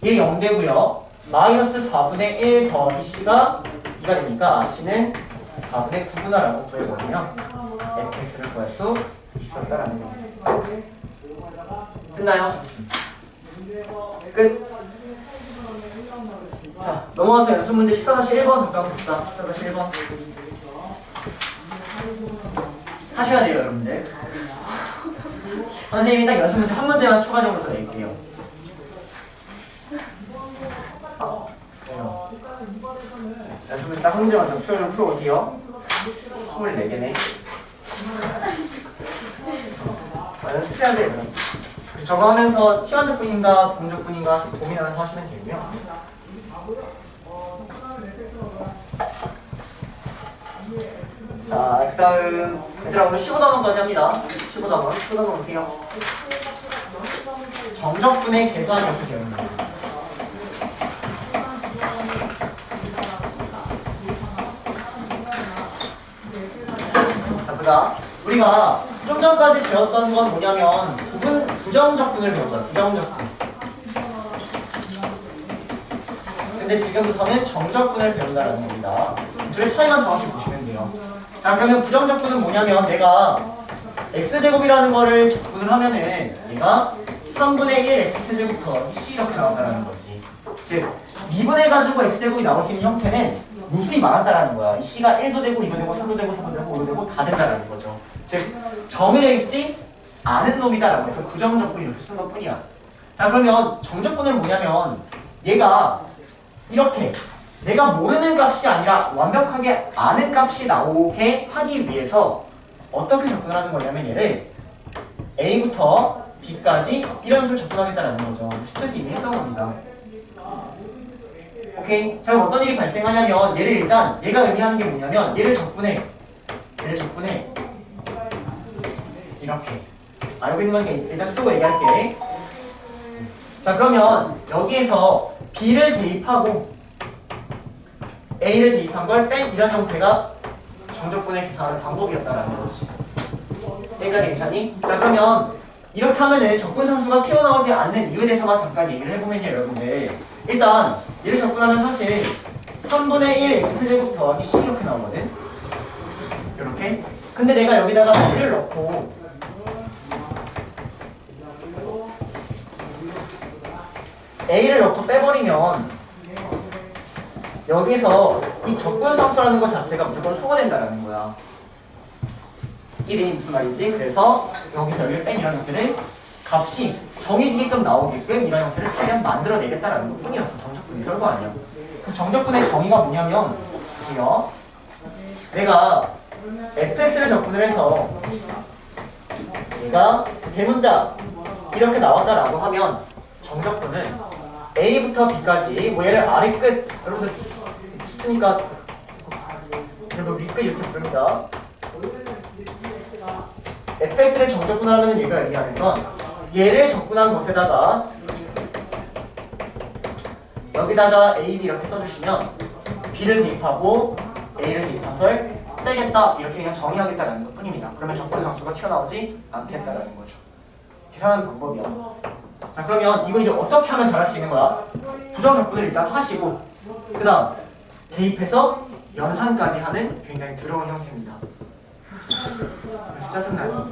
얘 0 되고요. 마이너스 4분의 1 더하기 C가 2가 되니까 C는 4분의 9분할라고 구해버리면 fx를 구할 수 있었다라는 겁니다. 끝나요? 끝. 자, 넘어가서 연습 문제 14-1번 잠깐 봅시다. 14-1번 하셔야 돼요, 여러분들. 선생님이 딱 연습 문제 한 문제만 추가적으로 더 낼게요. 연습 문제 딱 한 문제만 더 추가적으로 풀어오세요. 24개네. 연습해야 돼요. 저거 하면서 시간적분인가 부분적분인가 고민하면서 하시면 되고요. 자, 그 다음 얘들아 오늘 15단원까지 합니다. 15단원 어떻게요? 정적분의 계산 이렇게 되어 있는 거예요. 자, 보자. 우리가 좀 전까지 배웠던 건 뭐냐면 부정적분을 배웠다. 부정적분. 근데 지금부터는 정적분을 배운다는 겁니다. 둘의 차이만 정확히 보시면 돼요. 자, 그러면 부정적분은 뭐냐면 내가 x제곱이라는 거를 적분을 하면은 얘가 3분의 1 x제곱 더하기 c 이렇게 나온다는 거지. 즉 미분해가지고 x제곱이 나올 수 있는 형태는 무수히 많았다라는 거야. 이 c가 1도 되고 2도 되고 3도 되고 4도 되고 5도 되고 다 된다라는 거죠. 즉 정해져 있지 않은 놈이다라고 해서 부정적분이 이렇게 쓴 것 뿐이야. 자, 그러면 정적분은 뭐냐면 얘가 이렇게 내가 모르는 값이 아니라 완벽하게 아는 값이 나오게 하기 위해서 어떻게 접근하는 거냐면 얘를 A부터 B까지 이런 식으로 접근하겠다는 거죠. 스트레스 이미 했던 겁니다. 오케이? 자, 그럼 어떤 일이 발생하냐면 얘를 일단 얘가 의미하는 게 뭐냐면 얘를 접근해 이렇게 알고 있는 건 일단 쓰고 얘기할게. 자, 그러면 여기에서 B를 대입하고 A를 대입한 걸 뺀 이런 형태가 정적분을 계산하는 방법이었다라는 거지. 여기까지 괜찮니? 자, 그러면 이렇게 하면은 적분상수가 튀어나오지 않는 이유에 대해서만 잠깐 얘기를 해보면요, 여러분들. 일단 얘를 적분하면 사실 3분의 1 x제곱 더하기 c 이렇게 나오거든. 이렇게. 근데 내가 여기다가 B를 넣고 A를 넣고 빼버리면 여기서 이 적분상수라는 것 자체가 무조건 소거된다라는 거야. 이게 무슨 말인지? 그래서 여기서 여기를 뺀 이런 형태를 값이 정해지게끔 나오게끔 이런 형태를 최대한 만들어내겠다라는 것 뿐이었어. 정적분이 별거 아니야. 그래서 정적분의 정의가 뭐냐면 보세요. 내가 fx를 적분을 해서 얘가 대문자 이렇게 나왔다라고 하면 정적분은 A부터 B까지 뭐 얘를 아래 끝 여러분들 수트니까 여러분 윗끝 이렇게 부릅니다. fx를 정적분하면 얘가 의미하는 건 얘를 적분한 것에다가 여기다가 a, b 이렇게 써주시면 b를 대입하고 a를 대입한 걸 빼겠다 이렇게 그냥 정의하겠다라는 것 뿐입니다. 그러면 적분상수가 튀어나오지 않겠다라는 거죠. 계산하는 방법이야. 자, 그러면 이거 이제 어떻게 하면 잘할 수 있는 거야? 부정적분을 일단 하시고 그 다음 대입해서 연산까지 하는 굉장히 더러운 형태입니다. 그래서 짜증나요.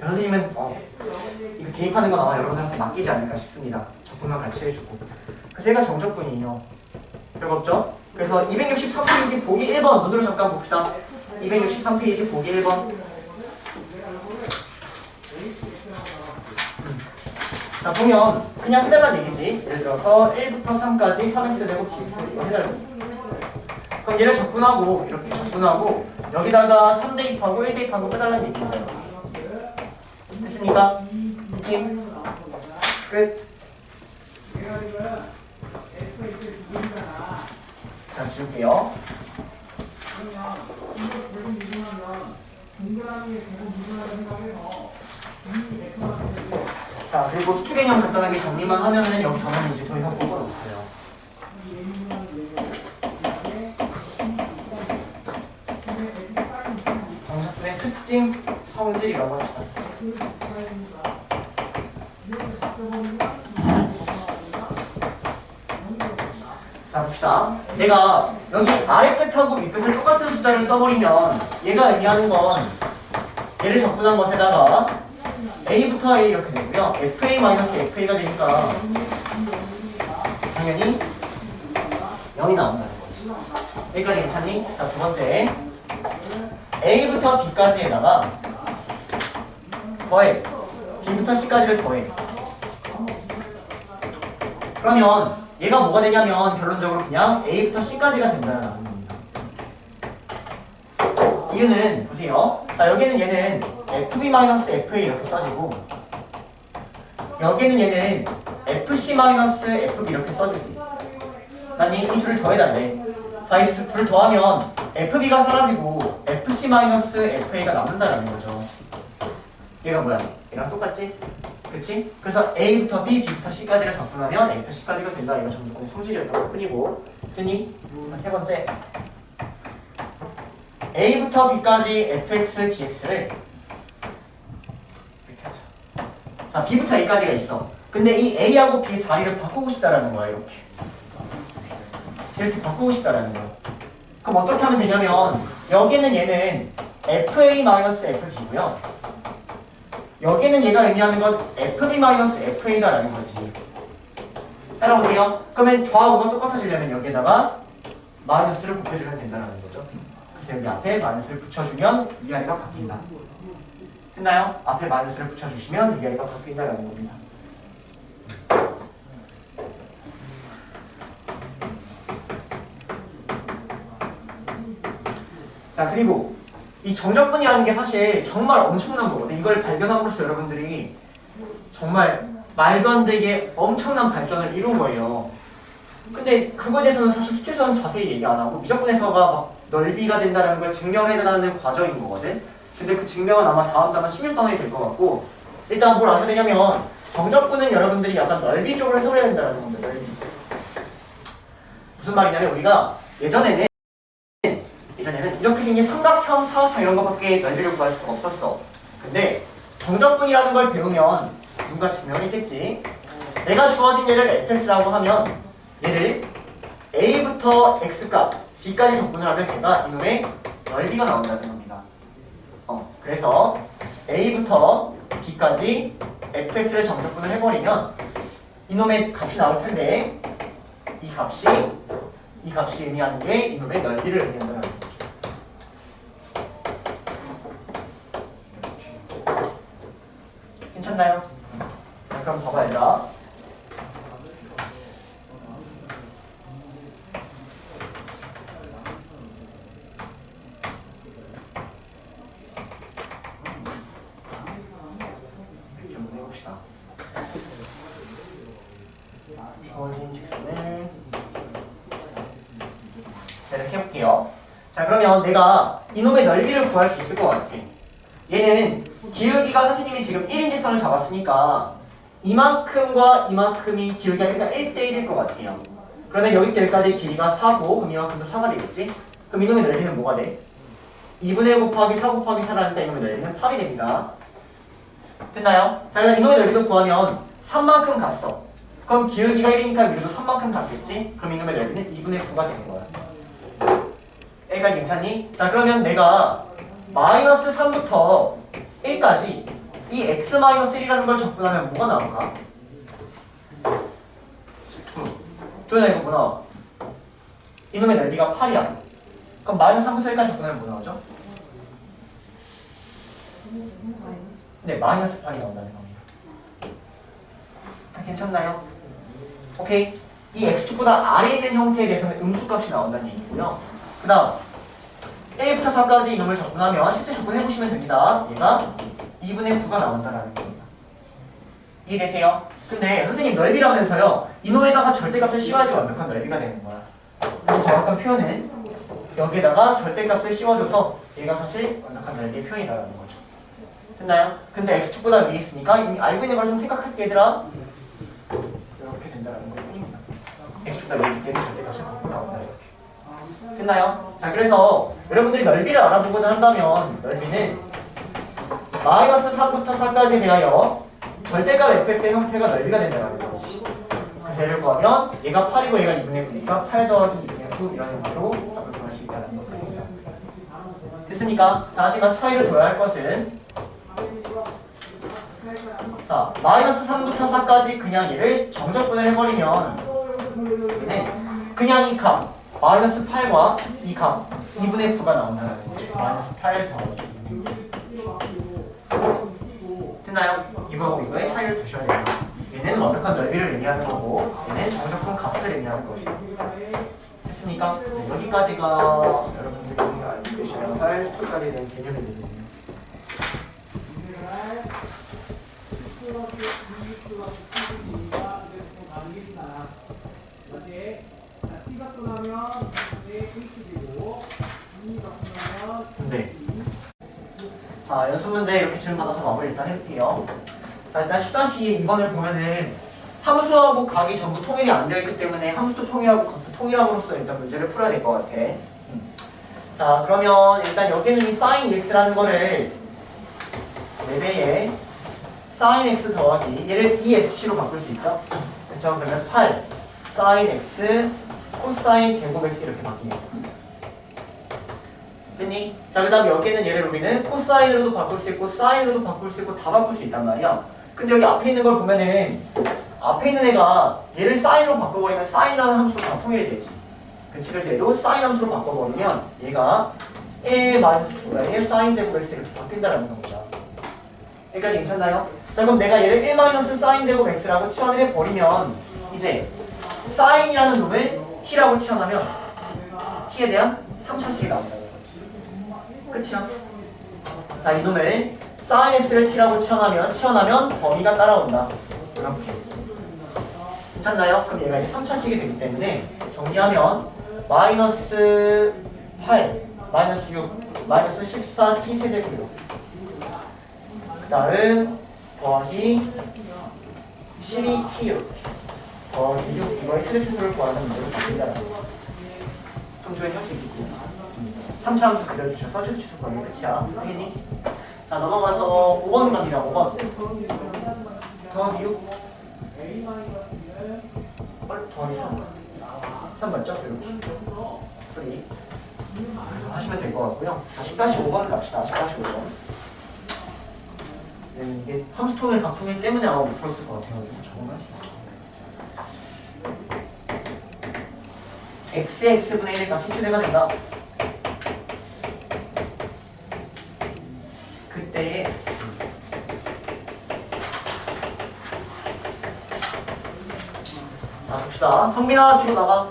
선생님은 이거 대입하는 건 아마 여러분들한테 맡기지 않을까 싶습니다. 적분만 같이 해주고. 그래서 얘가 정적분이에요. 별거 없죠? 그래서 263페이지 보기 1번 눈으로 잠깐 봅시다. 263페이지 보기 1번. 자, 보면 그냥 해달라는 얘기지. 예를 들어서 1부터 3까지 3x 되고 bx 이거 해달라는 얘기. 그럼 얘를 적분하고 이렇게 적분하고 여기다가 3 대입하고 1 대입하고 빼달라는 얘기예요. 됐습니까? 팀 끝. 자, 지울게요. 자, 그리고 수투 개념 간단하게 정리만 하면은 여기 가면 이제 더 이상 볼 건 없어요. 정적분의 특징, 성질이라고 합시다. 봅시다. 내가 여기 아래 끝하고 밑 끝을 똑같은 숫자를 써버리면 얘가 의미하는 건 얘를 적분한 것에다가 a부터 a 이렇게 되고요. fa-fa가 되니까 당연히 0이 나온다는 거지. 여기까지 괜찮니? 자, 두 번째 a부터 b까지에다가 더해 b부터 c까지를 더해. 그러면 얘가 뭐가 되냐면 결론적으로 그냥 a부터 c까지가 된다는 겁니다. 이유는 보세요. 자, 여기는 얘는 fb-fa 이렇게 써지고 여기는 얘는 fc-fb 이렇게 써지지. 난 이 둘을 더해달래. 자, 이 둘을 더하면 fb가 사라지고 fc-fa가 남는다는 거죠. 얘가 뭐야? 얘랑 똑같지? 그치? 그래서 a부터 b, b부터 c까지를 적분하면 a부터 c까지가 된다. 이거 정도의 성질이었던 것 뿐이고. 됐니? 자, 세 번째 a부터 b까지 fx, dx를 이렇게 하자. 자, b부터 a까지가 있어. 근데 이 a하고 b의 자리를 바꾸고 싶다라는 거야. 이렇게 바꾸고 싶다라는 거야. 그럼 어떻게 하면 되냐면 여기는 얘는 fa-fb고요. 여기는 얘가 의미하는 건 fb-fa다라는 거지. 따라오세요. 그러면 좌우가 똑같아지려면 여기에다가 마이너스를 곱해주면 된다는 거죠. 그래서 여기 앞에 마이너스를 붙여주면 위아래가 바뀐다. 됐나요? 앞에 마이너스를 붙여주시면 위아래가 바뀐다는 겁니다. 자, 그리고 이 정적분이라는 게 사실 정말 엄청난 거거든요. 이걸 발견함으로써 여러분들이 정말 말도 안 되게 엄청난 발전을 이룬 거예요. 근데 그거에 대해서는 사실 숙제에서는 자세히 얘기 안 하고 미적분에서가 막 넓이가 된다는 걸 증명해내는 과정인 거거든. 근데 그 증명은 아마 다음 단원 16단원이 될 것 같고, 일단 뭘 아셔야 되냐면 정적분은 여러분들이 약간 넓이 쪽으로 해석을 해야 된다는 겁니다. 넓이. 무슨 말이냐면 우리가 예전에는 이렇게 생긴 삼각형, 사각형 이런 것밖에 넓이를 구할 수가 없었어. 근데 정적분이라는 걸 배우면 누가 증명을 했겠지. 내가 주어진 얘를 fx라고 하면 얘를 a부터 x값 b까지 적분을 하면 얘가 이놈의 넓이가 나온다는 겁니다. 그래서 a부터 b까지 fx를 정적분을 해버리면 이놈의 값이 나올 텐데 이 값이 의미하는 게 이놈의 넓이를 의미한다는 거죠. 괜찮나요? 자, 그럼 봐봐 얘들아. 이렇게 한번 해봅시다. 주어진 직선을 자, 이렇게 해볼게요. 자, 그러면 내가 이놈의 넓이를 구할 수 있을 것 같아. 얘는 기울기가 선생님이 지금 1인 직선을 잡았으니까 이만큼과 이만큼이 기울기가 1대1일 것 같아요. 그러면 여기부터 여기까지 길이가 4고 그럼 이만큼도 4가 되겠지? 그럼 이놈의 넓이는 뭐가 돼? 2분의 1 곱하기 4 곱하기 4라니까 이놈의 넓이는 8이 됩니다. 됐나요? 자, 그래서 이놈의 넓이도 구하면 3만큼 갔어. 그럼 기울기가 1이니까 위로도 3만큼 갔겠지? 그럼 이놈의 넓이는 2분의 9가 되는 거야. 여기까지 괜찮니? 자, 그러면 내가 마이너스 3부터 1까지 이 x-1이라는 걸 적분하면 뭐가 나올까? 2가 이거구나. 이놈의 넓이가 8이야. 그럼 마이너스 3부터 1까지 적분하면 뭐 나오죠? 네, 마이너스 8이 나온다는 겁니다. 괜찮나요? 오케이. 이 x축보다 아래에 있는 형태에 대해서는 음수값이 나온다는 얘기고요. 그 다음 1부터 4까지 이놈을 적분하면 실제 적분해보시면 됩니다. 얘가 2분의 9가 나온다는 겁니다. 이해되세요? 근데 선생님 넓이라면서요 이놈에다가 절대값을 씌워야지 완벽한 넓이가 되는 거야. 그래서 정확한 표현은 여기에다가 절대값을 씌워줘서 얘가 사실 완벽한 넓이의 표현이라는 거죠. 됐나요? 근데 x축보다 위에 있으니까 이미 알고 있는 걸 좀 생각할게 얘들아. 이렇게 된다는 거예요. x축보다 위에 있기 때문에 절대값을 갖고 나온다 이렇게. 됐나요? 자, 그래서 여러분들이 넓이를 알아보고자 한다면 넓이는 마이너스 3부터 4까지 대하여 절대값 fx의 형태가 넓이가 된다는 거지. 그래서 쟤를 구하면 얘가 8이고 얘가 2분의 9니까 8 더하기 2분의 9 이런 형태로 답을 구할 수 있다는 겁니다. 됐습니까? 자, 하지만 차이를 둬야 할 것은 자, 마이너스 3부터 4까지 그냥 얘를 정적분을 해버리면 얘는 그냥 이 값 마이너스 8과 이 값 2분의 9가 나온다는 거죠. 마이너스 8 더하기 됐나요? 이거하고 이거의 차이를 두셔야 돼요. 얘는 완벽한 넓이를 의미하는 거고 얘는 정적분 값을 의미하는 것이죠. 됐습니까? 네, 여기까지가 여러분들이 알고 계셔야 할 수까지 된 개념이 되겠네요. 네. 자, 연습 문제 이렇게 질문 받아서 마무리 일단 해볼게요. 자, 일단 10-2번을 보면은 함수하고 각이 전부 통일이 안 되어 있기 때문에 함수도 통일하고 각도 통일함으로써 일단 문제를 풀어야 될 것 같아. 자, 그러면 일단 여기는 이 sin x라는 거를 4배에 sin x 더하기 얘를 ESC로 바꿀 수 있죠? 그렇죠? 그러면 8 sin x 코사인 제곱 x 이렇게 바뀌겠죠. 됐니? 자, 그 다음 여기는 얘를 우리는 코사인으로도 바꿀 수 있고 사인으로도 바꿀 수 있고 다 바꿀 수 있단 말이야. 근데 여기 앞에 있는 걸 보면은 앞에 있는 애가 얘를 사인으로 바꿔버리면 사인이라는 함수로 다 통일이 되지. 그치? 그래서 얘도 사인 함수로 바꿔버리면 얘가 1-2의 사인 제곱 x 이렇게 바뀐다는 겁니다. 여기까지 괜찮나요? 자, 그럼 내가 얘를 1 사인 제곱 x라고 치환을 해버리면 이제 사인이라는 놈을 t라고 치환하면 t에 대한 3차식이 나온다는 거지. 끝이야. 자, 이놈을 sin x를 t라고 치환하면 범위가 따라온다. 이렇게. 괜찮나요? 그럼 얘가 이제 3차식이 되기 때문에 정리하면 마이너스 8, 마이너스 6, 마이너스 14t 세제곱이고 그 다음 더하기 12t 이렇게 더하기 6 이거의 최대축소를 구하는 문제로 바뀐다라는 거죠. 평소에 할 수 있겠지. 3차 함수 그려주셔서 최대축소 구하는 게 끝이야. 알겠니? 자, 넘어가서 5번 갑니다. 5번 더하기 6 더하기 3 맞죠? 이렇게 3 하시면 될 것 같고요. 자, 10-5번 갑시다. 10-5번 네, 이게 함수통일 각통일 때문에 아마 못 풀었을 것 같아가지고 적응하시죠. x의 x분의 1의 값이 최대가 된다. 그때의 x. 자, 봅시다. 성민아, 뒤로 나가.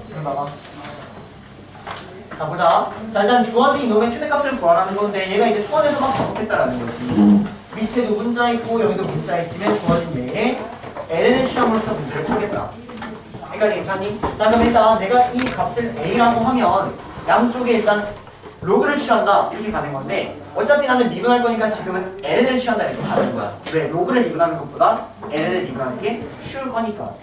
뒤로 나가. 자, 보자. 자, 일단 주어진 이놈의 최대값을 구하라는 건데 얘가 이제 수원에서만 반복했다라는 거지. 밑에도 문자 있고 여기도 문자 있으면 주어진 얘의 ln을 취함으로써 문제를 풀겠다. 그러니까 괜찮니? 자, 그럼 일단 내가 이 값을 a라고 하면 양쪽에 일단 로그를 취한다 이렇게 가는 건데 어차피 나는 미분할 거니까 지금은 ln을 취한다 이렇게 가는 거야. 왜? 로그를 미분하는 것보다 ln을 미분하는 게 쉬울 거니까.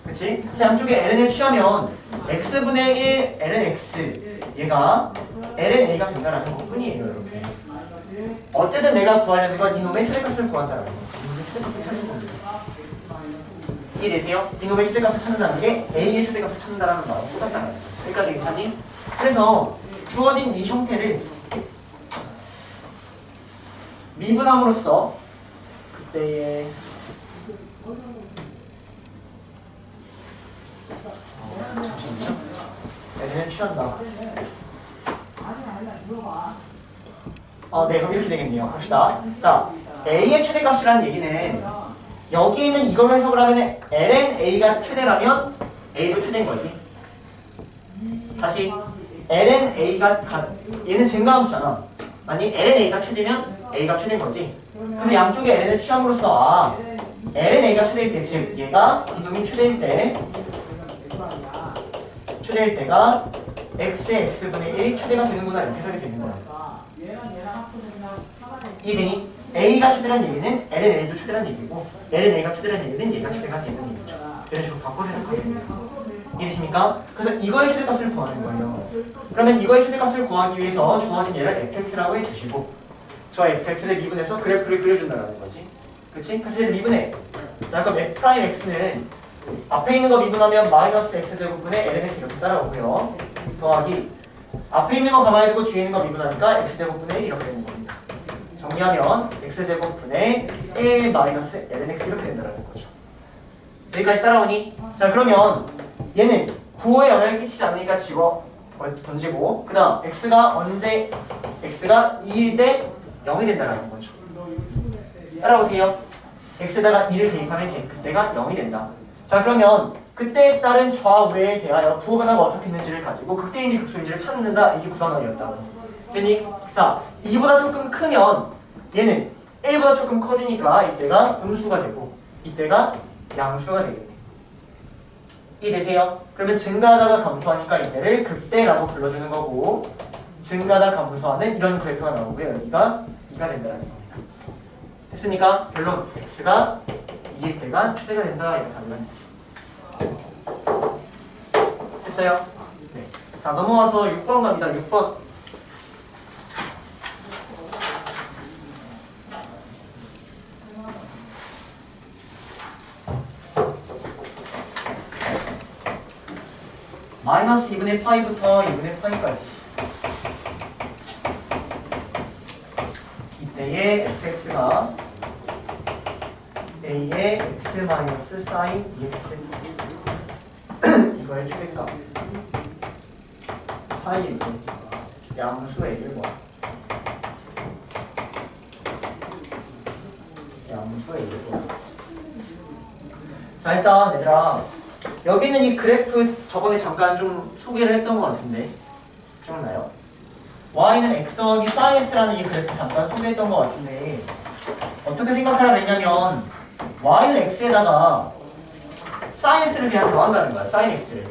그치? 그래서 양쪽에 ln을 취하면 x분의 1 ln x 얘가 ln a가 된다라는 것뿐이에요. 이렇게. 어쨌든 내가 구하려는 건 이놈의 최대값을 구한다라는 거지. 이놈의 최대값을 찾는 겁니다. 이해되세요? 이놈의 최대값을 찾는다는 게 a의 최대값을 찾는다라는 거하고 똑같다는 거지. 여기까지 괜찮니? 그래서 주어진 이 형태를 미분함으로써 그때의 잠시만요. ln을 취한다. 네, 그럼 이렇게 되겠네요. 봅시다. 자, a의 최대값이라는 얘기는 여기 있는 이걸 해석을 하면 ln a가 최대라면 a도 최대인 거지. 다시 ln a가 얘는 증가함수잖아. 아니 ln a가 최대면 a가 최대인 거지. 그래서 양쪽에 ln을 취함으로써 ln a가 최대일 때, 즉 얘가 이놈이 최대일 때가 x의 x분의 1이 최대가 되는구나 이렇게 해석이 되는 거야. 이해되니? a가 최대란 얘기는 ln a도 최대란 얘기고 ln a가 최대란 얘기는 얘가 최대가 되는 얘기죠. 이런 식으로 바꿔서 해석하면 돼요. 이해되십니까? 그래서 이거의 최대값을 구하는 거예요. 그러면 이거의 최대값을 구하기 위해서 주어진 얘를 fx라고 해주시고 저 fx를 미분해서 그래프를 그려준다는 거지. 그치? 그래서 얘를 미분해. 자, 그럼 f'x는 앞에 있는 거 미분하면 마이너스 x제곱분의 lnx 이렇게 따라오고요. 더하기 앞에 있는 거 가만히 두고 뒤에 있는 거 미분하니까 x제곱분의 1 이렇게 되는 겁니다. 정리하면 x제곱분의 1 마이너스 lnx 이렇게 된다는 거죠. 여기까지 따라오니? 자, 그러면 얘는 부호에 영향을 끼치지 않으니까 집어 던지고, 그 다음 x가 언제 x가 2일 때 0이 된다는 거죠. 따라오세요. x에다가 2를 대입하면 그때가 0이 된다. 자, 그러면 그때에 따른 좌우에 대하여 부호 변화가 어떻게 있는지를 가지고 극대인지 극소인지를 찾는다. 이게 구단원이었다. 됐니? 자, 2보다 조금 크면 얘는 1보다 조금 커지니까 이때가 음수가 되고 이때가 양수가 되겠네. 이해되세요? 그러면 증가하다가 감소하니까 이때를 극대라고 불러주는 거고, 증가하다 감소하는 이런 그래프가 나오고요. 여기가 2가 된다는 겁니다. 됐습니까? 결론 x가 2일 때가 최대가 된다. 이렇게 하면 됐어요? 네. 자, 넘어와서 6번 갑니다. 6번. 마이너스 2분의 파이부터 2분의 파이까지. 이때의 fx가 a의 x 마이너스 사인 2x 이거의 최대값 파이이고 양수의 1번 양수의 1번. 자, 일단 얘들아, 여기는 이 그래프 저번에 잠깐 좀 소개를 했던 것 같은데 기억나요? y는 x 더하기 sin x라는 이 그래프 잠깐 소개했던 것 같은데 어떻게 생각하라고 했냐면 y는 x에다가 sin x를 그냥 더한다는 거야. sin x를.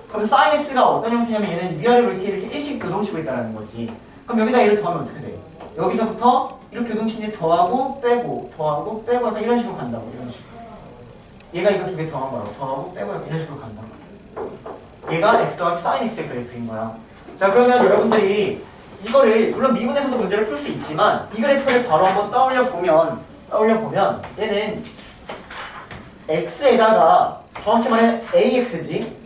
그럼 sin x가 어떤 형태냐면 얘는 위아래로 이렇게 일씩 교동치고 있다는 거지. 그럼 여기다 얘를 더하면 어떻게 돼? 여기서부터 이렇게 교동치는데 더하고 빼고 더하고 빼고 약간 이런 식으로 간다고. 이런 식으로. 얘가 이거 두 개 더한 거라고. 더하고 빼고 이런 식으로 간다고. 얘가 x 더하기 sin x의 그래프인 거야. 자, 그러면 여러분들이 이거를 물론 미분에서도 문제를 풀 수 있지만 이 그래프를 바로 한번 떠올려 보면 얘는 x에다가 정확히 말해 ax지,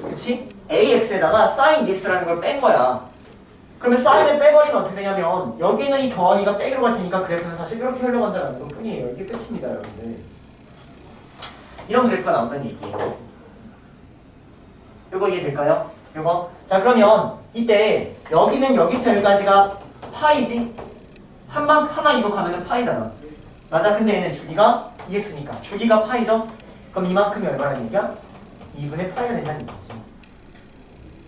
그치? ax에다가 sin 2x라는 걸 뺀 거야. 그러면 sign을 빼버리면 어떻게 되냐면 여기는 이 더하기가 빼기로 갈 테니까 그래프는 사실 이렇게 흘러간다는 것 뿐이에요. 이게 끝입니다, 여러분들. 이런 그래프가 나온다는 얘기예요. 요거 이해될까요? 요거. 자, 그러면 이때 여기는 여기부터 여기까지가 파이지? 하나 이거 가면은 파이잖아. 맞아. 근데 얘는 주기가 2x니까 주기가 파이죠? 그럼 이만큼이 얼마라는 얘기야? 2분의 파이가 된다는 얘기지.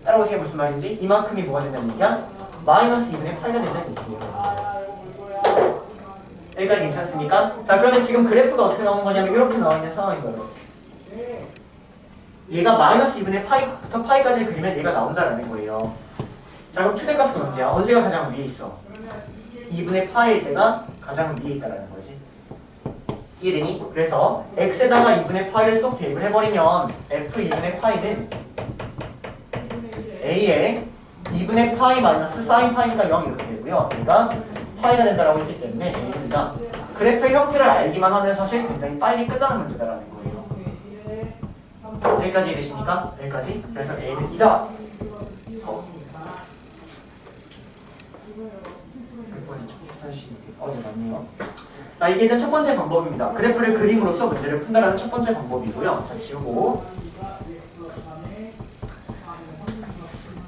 따라오세요. 무슨 말인지? 이만큼이 뭐가 된다는 얘기야? 마이너스 2분의 파이가 된다는 얘기예요. 여기까지 괜찮습니까? 자, 그러면 지금 그래프가 어떻게 나오는 거냐면 이렇게 나와 있는 상황인 거예요. 얘가 마이너스 2분의 파이부터 파이까지를 그리면 얘가 나온다라는 거예요. 자, 그럼 최대값은 언제야? 언제가 가장 위에 있어? 2분의 파이일 때가 가장 위에 있다라는 거지. 이해되니? 그래서 x에다가 2분의 파이를 쏙 대입을 해버리면 f 2분의 파이는 a의 2분의 파이 마이너스 사인 파이니까 0 이렇게 되고요. 그러니까 파이가 된다라고 했기 때문에 a입니다. 그래프의 형태를 알기만 하면 사실 굉장히 빨리 끝나는 문제다라는 거예요. 여기까지 이해되십니까? 여기까지? 그래서 a는 2다. 네, 맞네요. 자, 이게 일단 첫 번째 방법입니다. 그래프를 그림으로써 문제를 푼다는 첫 번째 방법이고요. 자, 지우고.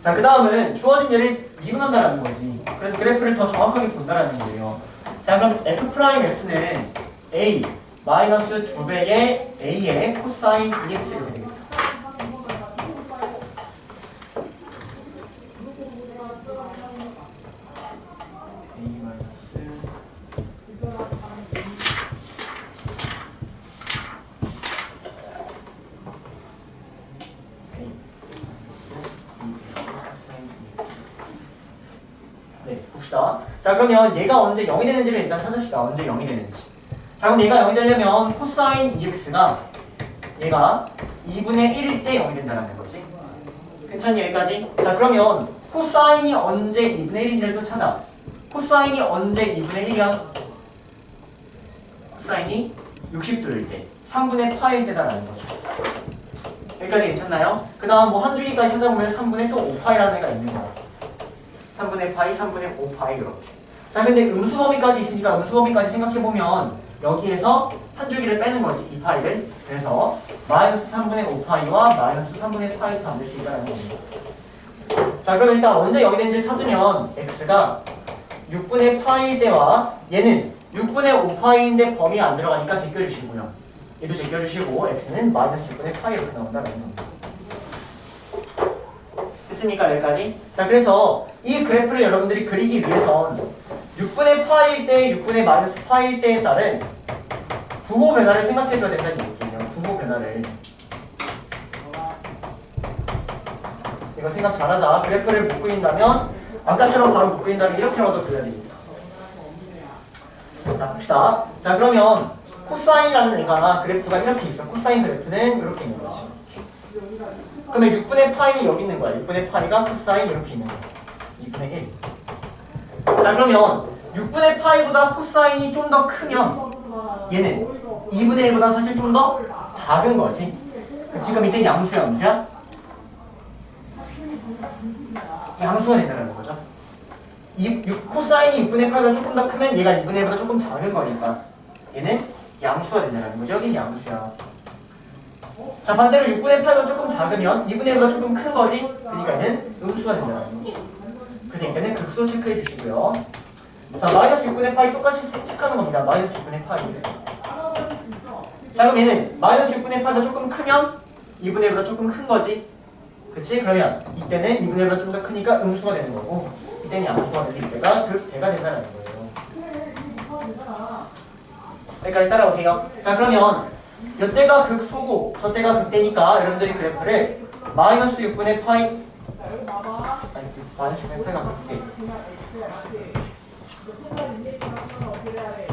자, 그 다음은 주어진 얘를 미분한다라는 거지. 그래서 그래프를 더 정확하게 본다라는 거예요. 자, 그럼 f'x는 a 마이너스 2배의 a의 코사인 2x가 되겠다. 자, 그러면 얘가 언제 0이 되는지를 일단 찾읍시다. 언제 0이 되는지. 자, 그럼 얘가 0이 되려면 코사인 2x가 얘가 2분의 1일 때 0이 된다는 거지. 괜찮니? 여기까지? 자, 그러면 코사인이 언제 2분의 1인지를 또 찾아. 코사인이 언제 2분의 1이야? 코사인이 60도일 때 3분의 파일 때다라는 거죠. 여기까지 괜찮나요? 그 다음 뭐 한 줄기까지 찾아보면 3분의 또 5파이라는 애가 있는 거야. 3분의 파이, 3분의 5파이 그렇게. 자 근데 음수범위까지 있으니까 음수범위까지 생각해보면 여기에서 한 줄기를 빼는 거지, 2파이를. 그래서 마이너스 3분의 5파이와 마이너스 3분의 파이도 만들 수 있다는 겁니다. 자 그럼 일단 언제 여기 있는지를 찾으면 x가 6분의 파이 때와 얘는 6분의 5파이인데 범위 안 들어가니까 제껴주시고요. 얘도 제껴주시고 x는 마이너스 6분의 파이 이렇게 나온다는 겁니다. 됐습니까? 여기까지? 자 그래서 이 그래프를 여러분들이 그리기 위해선 6분의 파이일 때 6분의 마이너스 파이일 때에 따른 부호 변화를 생각해줘야 된다는 얘기예요. 부호 변화를. 이거 생각 잘하자. 그래프를 못 그린다면 아까처럼 바로 못 그린다면 이렇게라도 그려야 됩니다. 자 봅시다. 자 그러면 코사인이라는 애가 그래프가 이렇게 있어. 코사인 그래프는 이렇게 있는 거지. 그러면 6분의 파이는 여기 있는 거야. 6분의 파이가 코사인 이렇게 있는 거야. 2분의 1. 자 그러면 6분의 파이보다 코사인이 좀 더 크면 얘는 2분의 1보다 사실 좀 더 작은 거지. 지금 이때 양수야, 음수야? 양수가 된다는 거죠. 코사인이 6분의 8보다 조금 더 크면 얘가 2분의 1보다 조금 작은 거니까 얘는 양수가 된다는 거죠. 여긴 양수야. 자 반대로 6분의 8보다 조금 작으면 2분의 1보다 조금 큰 거지. 그러니까 얘는 음수가 된다는 거죠. 그래서 이때는 극소 체크해 주시고요. 자 마이너스 6분의 파이 똑같이 체크하는 겁니다. 마이너스 6분의 파이. 자 그럼 얘는 마이너스 6분의 8보다 조금 크면 2분의 1보다 조금 큰 거지. 그치? 그러면 이때는 2분의 1보다 좀 더 크니까 음수가 되는 거고 이때는 양수가 돼서 이때가 극대가 된다는 거예요. 여기까지 따라오세요. 자 그러면 이때가 극소고 저때가 극대니까 여러분들이 그래프를 마이너스 6분의 파이 아니 마이너스 6분의 파이가 극대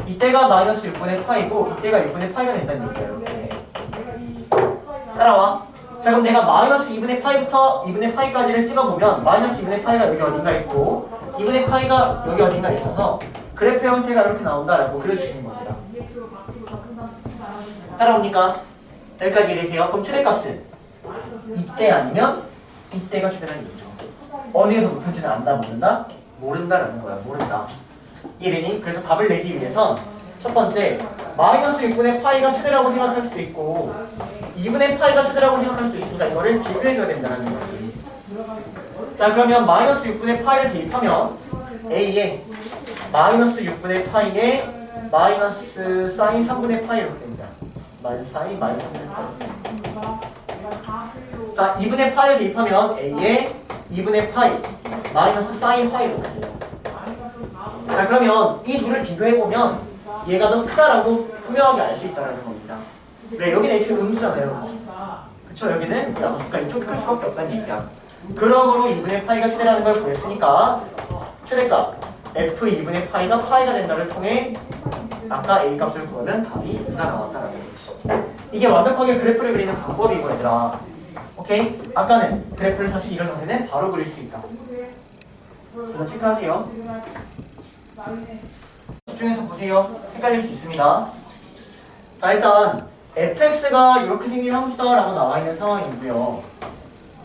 이때가 마이너스 6분의 파이고 이때가 6분의 파이가 된다는 얘기예요. 이렇게. 따라와. 자 그럼 내가 마이너스 2분의 파이부터 2분의 파이까지를 찍어보면 마이너스 2분의 파이가 여기 어딘가 있고 2분의 파이가 여기 어딘가 있어서 그래프 형태가 이렇게 나온다라고 그려주시는 겁니다. 따라옵니까? 여기까지 이해되세요? 그럼 최대값은 이때 아니면 이때가 최대라는 얘기죠. 어느 게 더 높은지는 안다, 모른다? 모른다라는 거야. 모른다. 이해되니? 그래서 답을 내기 위해선 첫 번째 마이너스 6분의 파이가 최대라고 생각할 수도 있고 2분의 파이가 최대라고 생각할 수도 있으니까 이거를 비교해줘야 된다는 거지. 자 그러면 마이너스 6분의 파이를 대입하면 A에 마이너스 6분의 파이에 마이너스 사인 3분의 파이 이렇게 됩니다. 마이너스 사인 마이너스 3분의 파이. 자 2분의 파이를 대입하면 A에 2분의 파이 마이너스 사인 파이 이렇게 돼요. 자 그러면 이 둘을 비교해보면 얘가 더 크다라고 분명하게 알 수 있다는 겁니다. 왜? 여기는 애초에 음수잖아요. 그쵸? 여기는 양수니까 이쪽이 클 수밖에 없다는 얘기야. 그러므로 2분의 파이가 최대라는 걸 구했으니까 최대값 f 2분의 파이가 파이가 된다를 통해 아까 a 값을 구하면 답이 2가 나왔다는 거지. 이게 완벽하게 그래프를 그리는 방법이고 얘들아. 오케이? 아까는 그래프를 사실 이런 형태는 바로 그릴 수 있다. 그래서 체크하세요. 집중해서 보세요. 헷갈릴 수 있습니다. 자 일단 fx가 이렇게 생긴 함수다라고 나와 있는 상황이고요.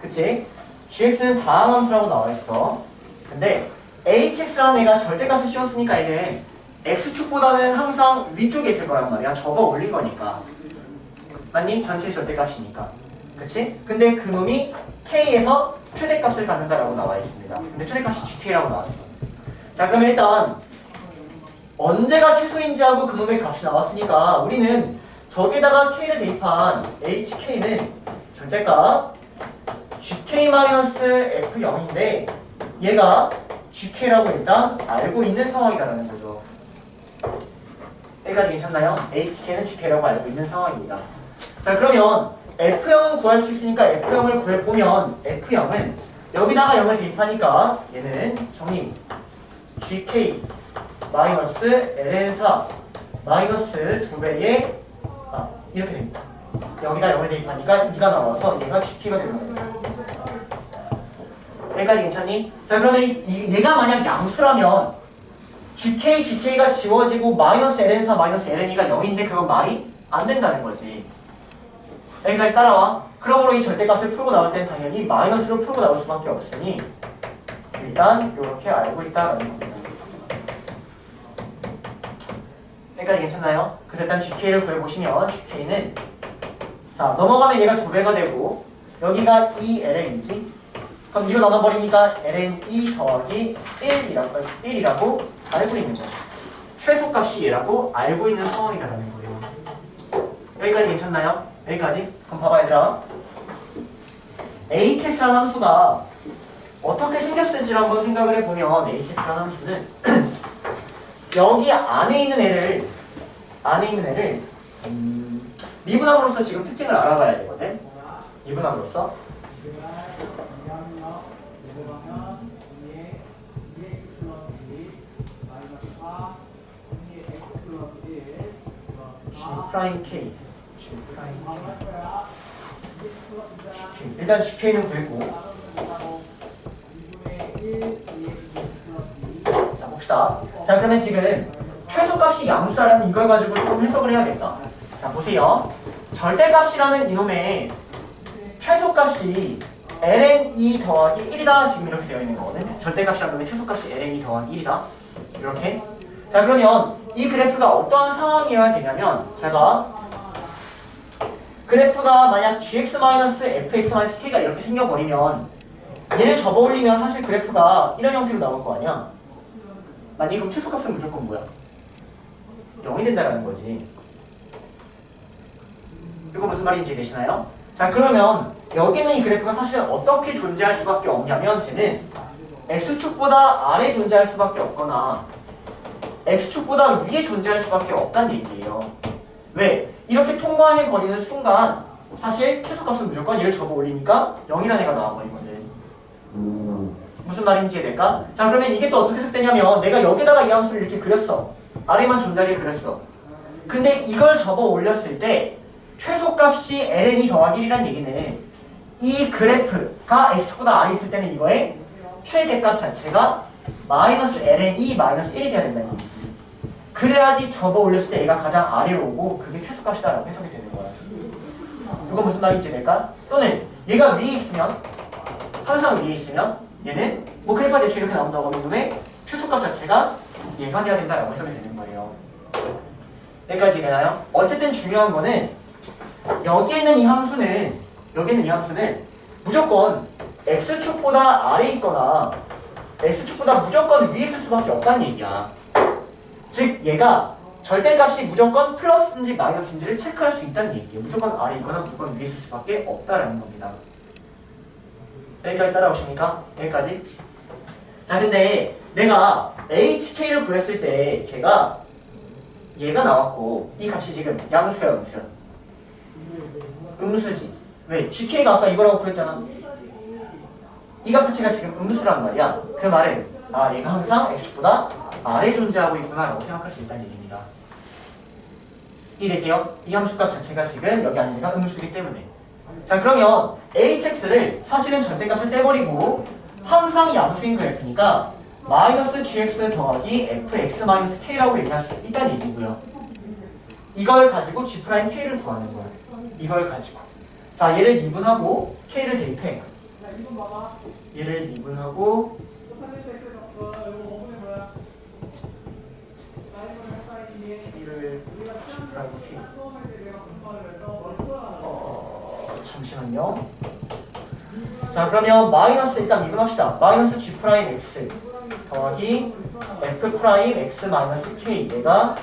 그치? gx는 다음 함수라고 나와 있어. 근데 hx라는 애가 절대값을 씌웠으니까 얘는 x축보다는 항상 위쪽에 있을 거란 말이야. 접어 올린 거니까. 맞니? 전체 절대값이니까. 그치? 근데 그놈이 k에서 최대값을 갖는다라고 나와 있습니다. 근데 최대값이 gk라고 나왔어. 자 그러면 일단 언제가 최소인지 하고 그놈의 값이 나왔으니까 우리는 저기다가 k를 대입한 hk는 절대값 gk-f0인데 얘가 gk라고 일단 알고 있는 상황이라는 거죠. 여기까지 괜찮나요? hk는 gk라고 알고 있는 상황입니다. 자 그러면 f0은 구할 수 있으니까 f0을 구해보면 f0은 여기다가 0을 대입하니까 얘는 정리 gk 마이너스 ln4 마이너스 2배의 이렇게 됩니다. 여기다 0을 대입하니까 2가 나와서 얘가 gk가 되는 거예요. 여기까지 괜찮니? 자 그러면 얘가 만약 양수라면 gk가 지워지고 마이너스 ln4 마이너스 ln2가 0인데 그건 말이 안 된다는 거지. 여기까지 따라와. 그러므로 이 절대값을 풀고 나올 때는 당연히 마이너스로 풀고 나올 수밖에 없으니 일단 이렇게 알고 있다라는 겁니다. 여기까지 괜찮나요? 그래서 일단 GK를 구해보시면 GK는 자 넘어가면 얘가 2배가 되고 여기가 2ln이지? 그럼 2로 나눠버리니까 ln2 더하기 1이라고 알고 있는 거죠. 최소값이 얘라고 알고 있는 상황이라는 거예요. 여기까지 괜찮나요? 여기까지? 그럼 봐봐 얘들아. hx라는 함수가 어떻게 생겼을지를 한번 생각을 해보면 hx라는 함수는 여기 안에 있는 애를 미분함으로써 지금 특징을 알아봐야 되거든. 미분함으로써 G'K 일단 GK는 구했고 자 봅시다. 자 그러면 지금 최소값이 양수라는 이걸 가지고 좀 해석을 해야겠다. 자 보세요. 절대값이라는 이놈의 최소값이 ln2 더하기 1이다 지금 이렇게 되어 있는 거거든. 절대값이라는 놈의 최소값이 ln2 더하기 1이다 이렇게. 자 그러면 이 그래프가 어떠한 상황이어야 되냐면 제가 그래프가 만약 gx-fx-k가 이렇게 생겨버리면 얘를 접어올리면 사실 그래프가 이런 형태로 나올 거 아니야. 만약 그럼 최소값은 무조건 뭐야? 0이 된다라는 거지. 이거 무슨 말인지 되시나요? 자 그러면 여기는 이 그래프가 사실 어떻게 존재할 수밖에 없냐면 쟤는 x축보다 아래에 존재할 수밖에 없거나 x축보다 위에 존재할 수밖에 없다는 얘기예요. 왜? 이렇게 통과해버리는 순간 사실 최소값은 무조건 얘를 접어올리니까 0이라는 애가 나와버리거든. 무슨 말인지 이해될까? 자 그러면 이게 또 어떻게 해석되냐면 내가 여기다가 이 함수를 이렇게 그렸어. 아래만 존재하게 그렸어. 근데 이걸 접어올렸을 때 최소값이 ln이 더하기 1이라는 얘기는 이 그래프가 x축보다 아래 있을 때는 이거의 최대값 자체가 마이너스 ln이 마이너스 1이 돼야 된다는 얘기지. 그래야지 접어 올렸을 때 얘가 가장 아래로 오고 그게 최소값이다라고 해석이 되는 거야. 이거 무슨 말인지 될까? 또는 얘가 위에 있으면 항상 위에 있으면 얘는 뭐 그래프가 대충 이렇게 나온다고 하면 놈의 최소값 자체가 얘가 돼야 된다라고 해석이 되는 거예요. 여기까지 되나요? 어쨌든 중요한 거는 여기에는 이 함수는 무조건 x축보다 아래에 있거나 x축보다 무조건 위에 있을 수밖에 없다는 얘기야. 즉 얘가 절대값이 무조건 플러스인지 마이너스인지를 체크할 수 있다는 얘기예요. 무조건 아래에 있거나 무조건 위에 있을 수밖에 없다라는 겁니다. 여기까지 따라오십니까? 여기까지? 자 근데 내가 hk를 구했을 때 얘가 나왔고 이 값이 지금 양수야 음수야? 음수지. 왜? gk가 아까 이거라고 구했잖아. 이 값 자체가 지금 음수란 말이야. 그 말은 아 얘가 항상 x보다 아래에 존재하고 있구나 라고 생각할 수 있다는 얘기입니다. 이해되세요? 이 함수값 자체가 지금 여기 안에 얘가 음수이기 때문에. 자 그러면 hx를 사실은 절대값을 떼버리고 항상 양수인 그래프니까 마이너스 gx 더하기 fx-k라고 얘기할 수 있다는 얘기고요. 이걸 가지고 g'k를 구하는 거야. 이걸 가지고. 자 얘를 미분하고 k를 대입해. 얘를 미분하고 k를 g'k. 잠시만요. 자 그러면 마이너스 일단 미분합시다. 마이너스 g'x 더하기 f'x-k 얘가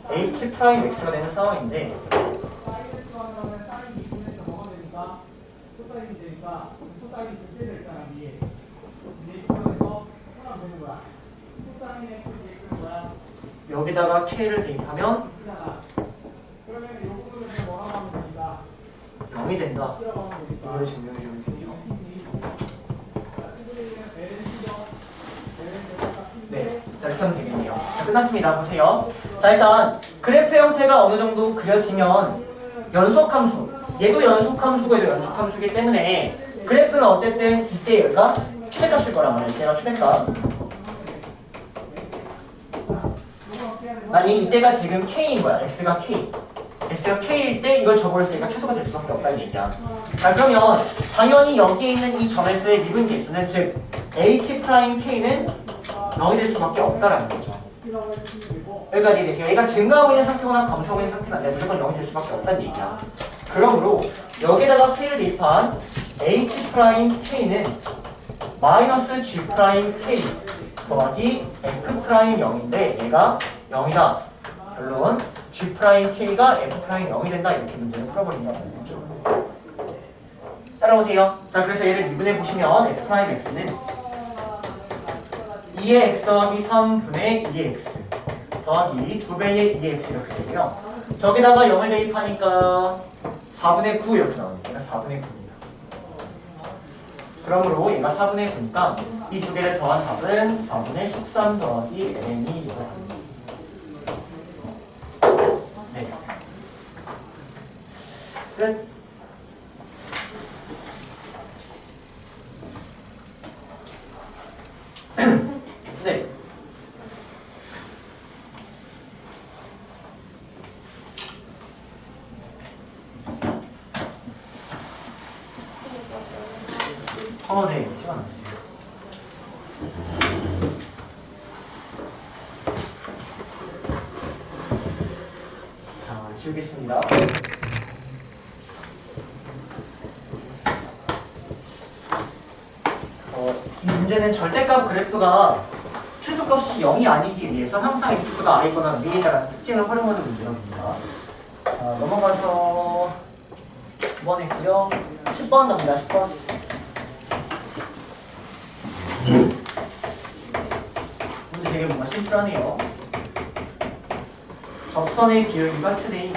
h'x가 되는 상황인데 여기다가 k를 대입하면 0이 된다. 이걸 증명해 주면 되네요. 네, 자 이렇게 하면 되겠네요. 자, 끝났습니다. 보세요. 자 일단 그래프 형태가 어느 정도 그려지면 연속함수, 얘도 연속함수고 얘도 연속함수이기 때문에 그래프는 어쨌든 이때 얘가 최대값일 거란 말이에요. 얘가 최대값. 만약 이때가 지금 k인 거야. x가 k. x가 k일 때 이걸 적어버렸으니까 최소가 될 수밖에 없다는 얘기야. 자, 그러면 당연히 여기에 있는 이 점에서의 미분 계수는 즉 h'k는 0이 될 수밖에 없다라는 거죠. 여기까지 이해되세요? 얘가 증가하고 있는 상태거나 감소하고 있는 상태는 아니라 무조건 0이 될 수밖에 없다는 얘기야. 그러므로 여기다가 k를 대입한 h'k는 마이너스 g'k 더하기 f'0인데 얘가 0이다. 결론 g'k가 f'0이 된다. 이렇게 문제를 풀어버린다는 거죠. 따라오세요. 자, 그래서 얘를 미분해 보시면 f'x는 2의 x 더하기 3분의 2의 x 더하기 2배의 2의 x 이렇게 되고요. 저기다가 0을 대입하니까 4분의 9 이렇게 나옵니다. 얘가 4분의 9입니다. 그러므로 얘가 4분의 9니까 이 두 개를 더한 답은 4분의 13 더하기 ln이 이거 답니다. 네. 끝. 네. 네, 찍어놨어요. 자, 지우겠습니다. 이 문제는 절대값 그래프가 최소값이 0이 아니기 위해서 항상 x가 아래 있거나 위에 있다는 특징을 활용하는 문제랍니다. 자, 넘어가서 9번 했고요. 10번 갑니다. 10번. 문제 되게 뭔가 심플하네요. 접선의 기울기가 최대인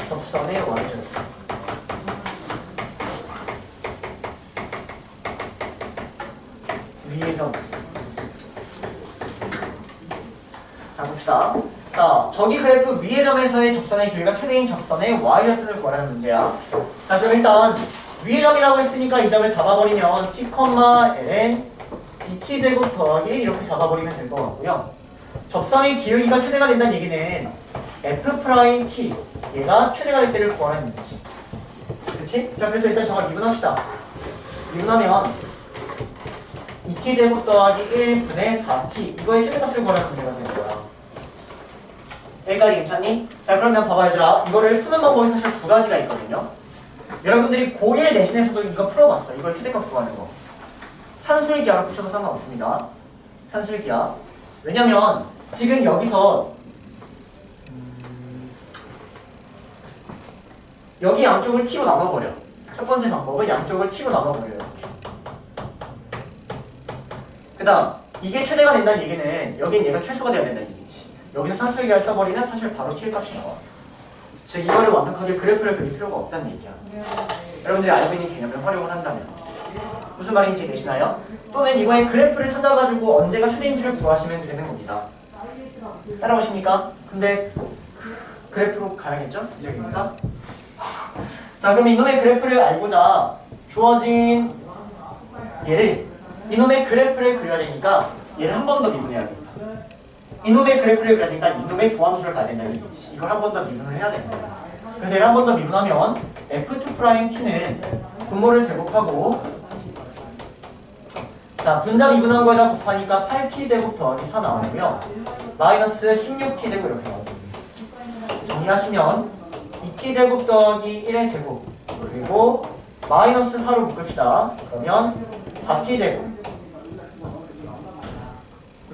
접선의 y절 위의 점. 자, 봅시다. 자, 저기 그래프 위의 점에서의 접선의 길이가 최대인 접선의 y절을 구하라는 문제야. 자, 그럼 일단 위의 점이라고 했으니까 이 점을 잡아버리면 t, ln 2t제곱 더하기 이렇게 잡아버리면 될 것 같고요. 접선의 기울기가 최대가 된다는 얘기는 f'(t) 얘가 최대가 될 때를 구하라는 얘기지. 그치? 자, 그래서 일단 저걸 미분합시다. 미분하면 2t제곱 더하기 1분의 4t 이거의 최대값을 구하라는 문제가 되는 거야. 여기까지 괜찮니? 자, 그러면 봐봐 얘들아, 이거를 푸는 방법이 사실 두 가지가 있거든요. 여러분들이 고1 내신에서도 이거 풀어봤어. 이걸 최대값 구하는 거. 산술기하로 푸셔도 상관없습니다. 산술기하. 왜냐면 지금 여기서 여기 양쪽을 t로 나눠버려. 첫 번째 방법은 양쪽을 t로 나눠버려요. 그 다음 이게 최대가 된다는 얘기는 여긴 얘가 최소가 되어야 된다는 얘기지. 여기서 산술기하를 써버리면 사실 바로 t 값이 나와. 즉 이거를 완벽하게 그래프를 그릴 필요가 없다는 얘기야. 여러분들이 알고 있는 개념을 활용을 한다면 무슨 말인지 되시나요? 또는 이거의 그래프를 찾아가지고 언제가 최대인지를 구하시면 되는 겁니다. 따라오십니까? 근데 그래프로 가야겠죠? 이적입니다. 자, 그럼 이놈의 그래프를 알고자 주어진 얘를 이놈의 그래프를 그려야 되니까 얘를 한 번 더 미분해야겠다. 이놈의 그래프를 그려야 되니까 이놈의 보함수를 가야 된다는 얘기지. 이걸 한 번 더 미분을 해야 된다. 그래서 얘를 한 번 더 미분하면 f2't는 분모를 제곱하고 자, 분자 미분한 거에다 곱하니까 8t제곱 더하기 4 나오고요. 마이너스 16t제곱 이렇게 나옵니다. 정리하시면 2t제곱 더하기 1의 제곱 그리고 마이너스 4로 묶읍시다. 그러면 4t제곱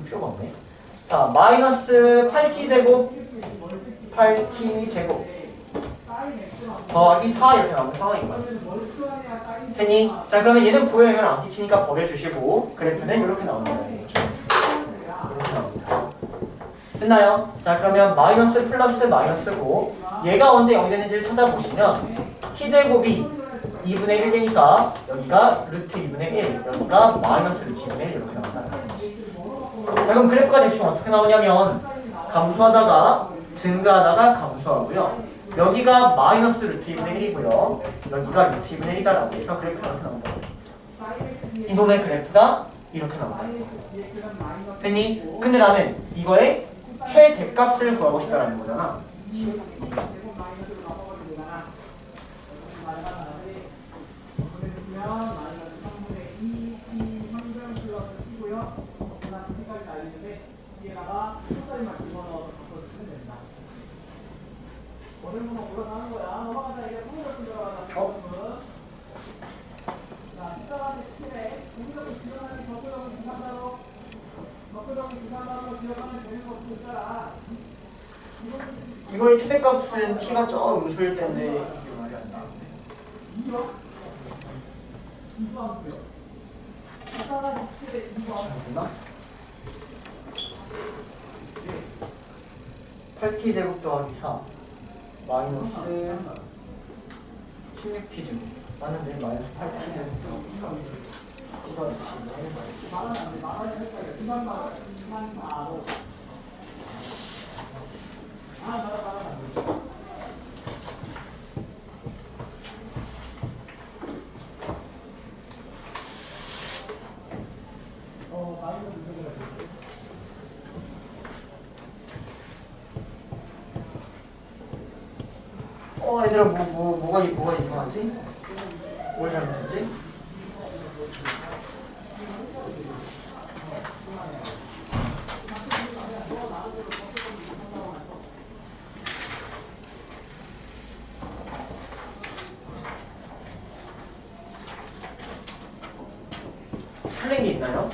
필요가 없네. 자, 마이너스 8t제곱 더하기 4 이렇게 나오는 상황인 거예요. 됐니? 자, 그러면 얘는 부호 영향을 안 끼치니까 버려주시고 그래프는 이렇게 나오는 거예요. 이렇게 나옵니다. 됐나요? 자, 그러면 마이너스 플러스 마이너스고 얘가 언제 0이 되는지를 찾아보시면 t제곱이 2분의 1 되니까 여기가 루트 2분의 1 여기가 마이너스 루트 2분의 1 이렇게 나온다는 거지. 자, 그럼 그래프가 대충 어떻게 나오냐면 감소하다가 증가하다가 감소하고요. 여기가 마이너스 루트 2분의 1이고요. 여기가 루트 2분의 1이다라고 해서 그래프가 이렇게 나온다. 이놈의 그래프가 이렇게 나온다. 됐니? 근데 나는 이거의 최대값을 구하고 싶다라는 거잖아. 이거의 최대값은 t가 좀 음수일 텐데 이게 말이 안 나오는데. 잠깐만. 8t 제곱 더하기 4 마이너스 16t 제곱 맞는데 마이너스 8t 제곱 더하기 4 이거 얘들아 뭐가 이상하지? 뭘 잘못했지? 틀린 게 있나요?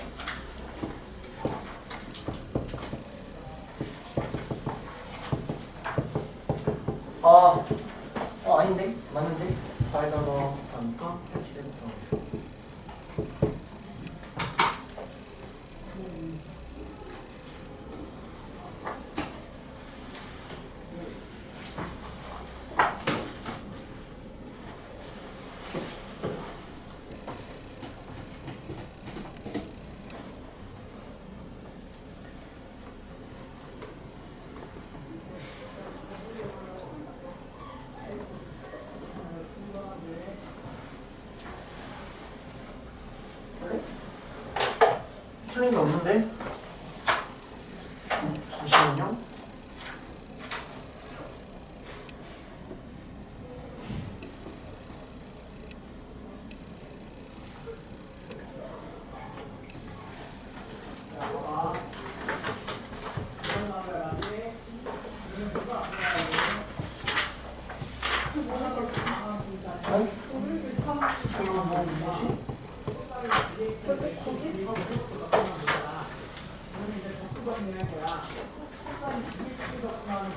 아닌데? 맞는데? 4에다가 하니까 8t제곱부터 틀린 게 없는데? 잠시만요.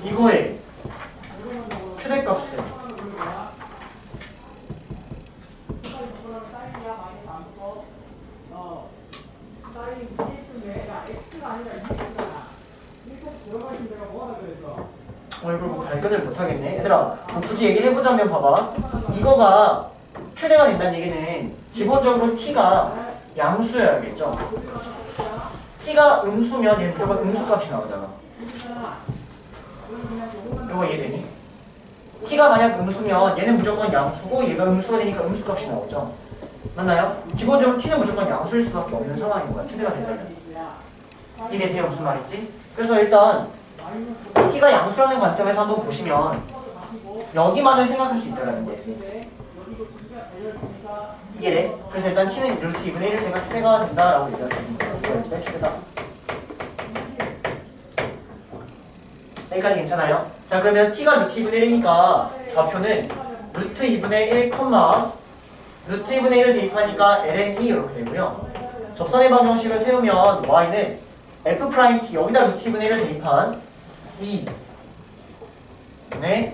이거의 최대값은 이걸 뭐 발견을 못하겠네. 얘들아 뭐 굳이 얘기를 해보자면 봐봐. 이거가 최대가 된다는 얘기는 기본적으로 t가 양수여야겠죠. t가 음수면 얘는 무조건 음수값이 나오잖아. 이거 이해되니? t가 만약 음수면 얘는 무조건 양수고 얘가 음수가 되니까 음수값이 나오죠. 맞나요? 기본적으로 t는 무조건 양수일 수밖에 없는 상황인 거야. 최대가 된다면. 이해되세요? 무슨 말인지? 그래서 일단 t가 양수라는 관점에서 한번 보시면 여기만을 생각할 수 있다는 거지. 이해돼? 그래서 일단 t는 루트 2분의 1을 제가 최대가 된다라고 얘기할 수 있는 거예요. 이거 최대다. 여기까지 괜찮아요? 자 그러면 t가 루트 2분의 1이니까 좌표는 루트 2분의 1, 루트 2분의 1을 대입하니까 ln이 이렇게 되고요. 접선의 방정식을 세우면 y는 f't 여기다 루트 2분의 1을 대입한 2분의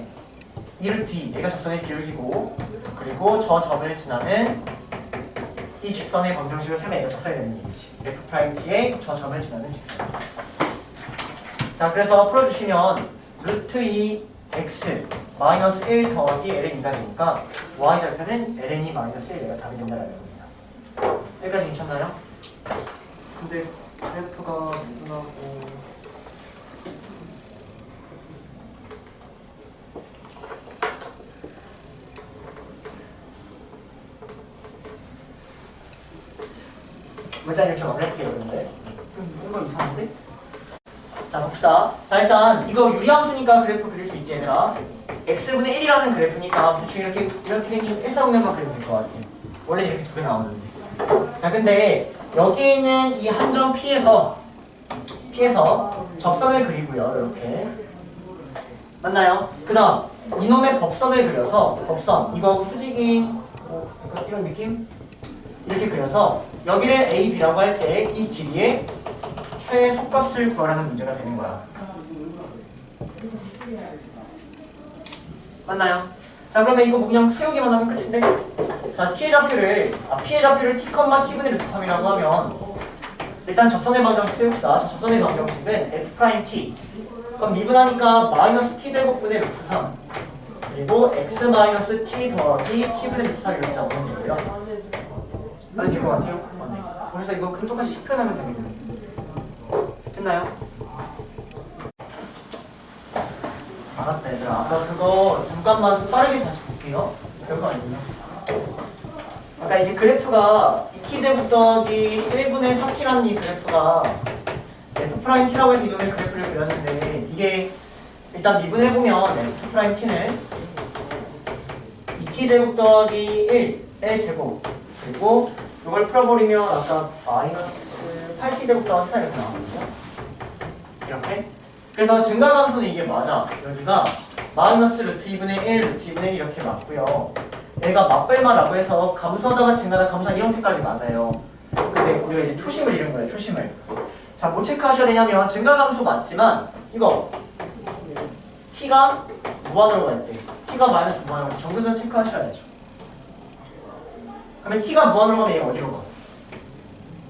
1을 d 얘가 접선의 기울기고 그리고 저 점을 지나는 이 직선의 방정식을 세우면 얘가 접선이 되는 얘기지. f'의 저 점을 지나는 직선. 자 그래서 풀어주시면 루트 2x 마이너스 1 더하기 ln이가 되니까 y절편은 ln이 마이너스 1 얘가 답이 된다는 겁니다. 여기까지 괜찮나요? 근데 그래프가 누구나고 일단 이렇게 마무리할게요. 여러분들 뭔가 이상한데? 자 봅시다. 자 일단 이거 유리함수니까 그래프 그릴 수 있지 얘들아. x분의 1이라는 그래프니까 대충 이렇게 생긴 일사분면만 그리면 될 것 같아. 원래 이렇게 두 개 나오는데. 자 근데 여기 있는 이 한 점 P에서 접선을 그리고요. 이렇게 맞나요? 그 다음 이놈의 법선을 그려서 법선 이거 수직인 뭐 약간 이런 느낌? 이렇게 그려서 여기를 A, B라고 할 때 이 길이의 최소값을 구하라는 문제가 되는 거야. 맞나요? 자 그러면 이거 뭐 그냥 세우기만 하면 끝인데. 자 P의 좌표를 T, T분의 루트 3이라고 하면 일단 접선의 방정식 세웁시다. 자, 접선의 방정식은 F'T 그럼 미분하니까 마이너스 T제곱분의 루트 3 그리고 X 마이너스 T 더하기 T분의 루트 3 이렇게 잡으면 되고요. 아니 될 것 같아요? 네. 그래서 이거 그 똑같이 10편 하면 되겠네요. 됐나요? 알았다 얘들아. 아까 그거 잠깐만 빠르게 다시 볼게요. 별거 아니군요. 아까 이제 그래프가 2t제곱 더하기 1분의 4t라는 이 그래프가 F'T라고 해서 이놈의 그래프를 그렸는데 이게 일단 미분을 해보면 F'T는 2t제곱 더하기 1의 제곱 그리고 이걸 풀어버리면 아까 마이너스 8t제곱 더하기 4 이렇게 나오거든요. 이렇게. 그래서 증가함수는 이게 맞아. 여기가 마이너스 루트 2분의 1, 루트 2분의 1 이렇게 맞고요. 얘가 맞벌마라고 해서 감소하다가 증가하다 감소하다 이렇게까지 맞아요. 근데 우리가 이제 초심을 잃은 거예요. 초심을. 자, 뭐 체크하셔야 되냐면 증가감소 맞지만 이거 t가 무한으로 갈 때 t가 마이너스 무한으로 갈 때 정교선 체크하셔야죠. 그러면 t가 무한으로 가면 얘가 어디로 가?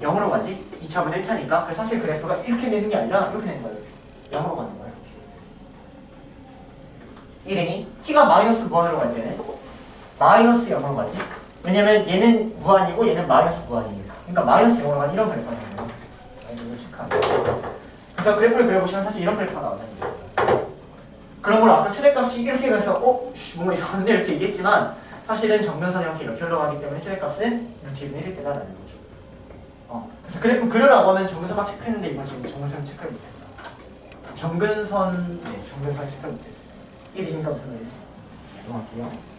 0으로 가지? 2차분 1차니까. 그래서 사실 그래프가 이렇게 되는 게 아니라 이렇게 되는 거예요. 0으로 가는 거예요. 이되니 t가 마이너스 무한으로 갈 때는 마이너스 0으로 가지. 왜냐면 얘는 무한이고 얘는 마이너스 무한이니까. 그러니까 마이너스 0으로 가는 이런 그래프가 되는 거예요. 이걸 체크하고. 그래서 그래프를 그려보시면 사실 이런 그래프가 나오거든요. 그런 걸 아까 최대값이 이렇게 가서 뭔가 이상한데 이렇게 얘기했지만 사실은 정면선 이렇게 흘러가기 때문에 최대값은 이렇게 1일 때다라는 거죠. 그래서 그래프 그려라고 하면 정근선 막 체크했는데 이건 지금 정근선 체크를 못했다. 정근선 체크를 못했어요. 이게 되니까 무슨 말이지? 넘어갈게요.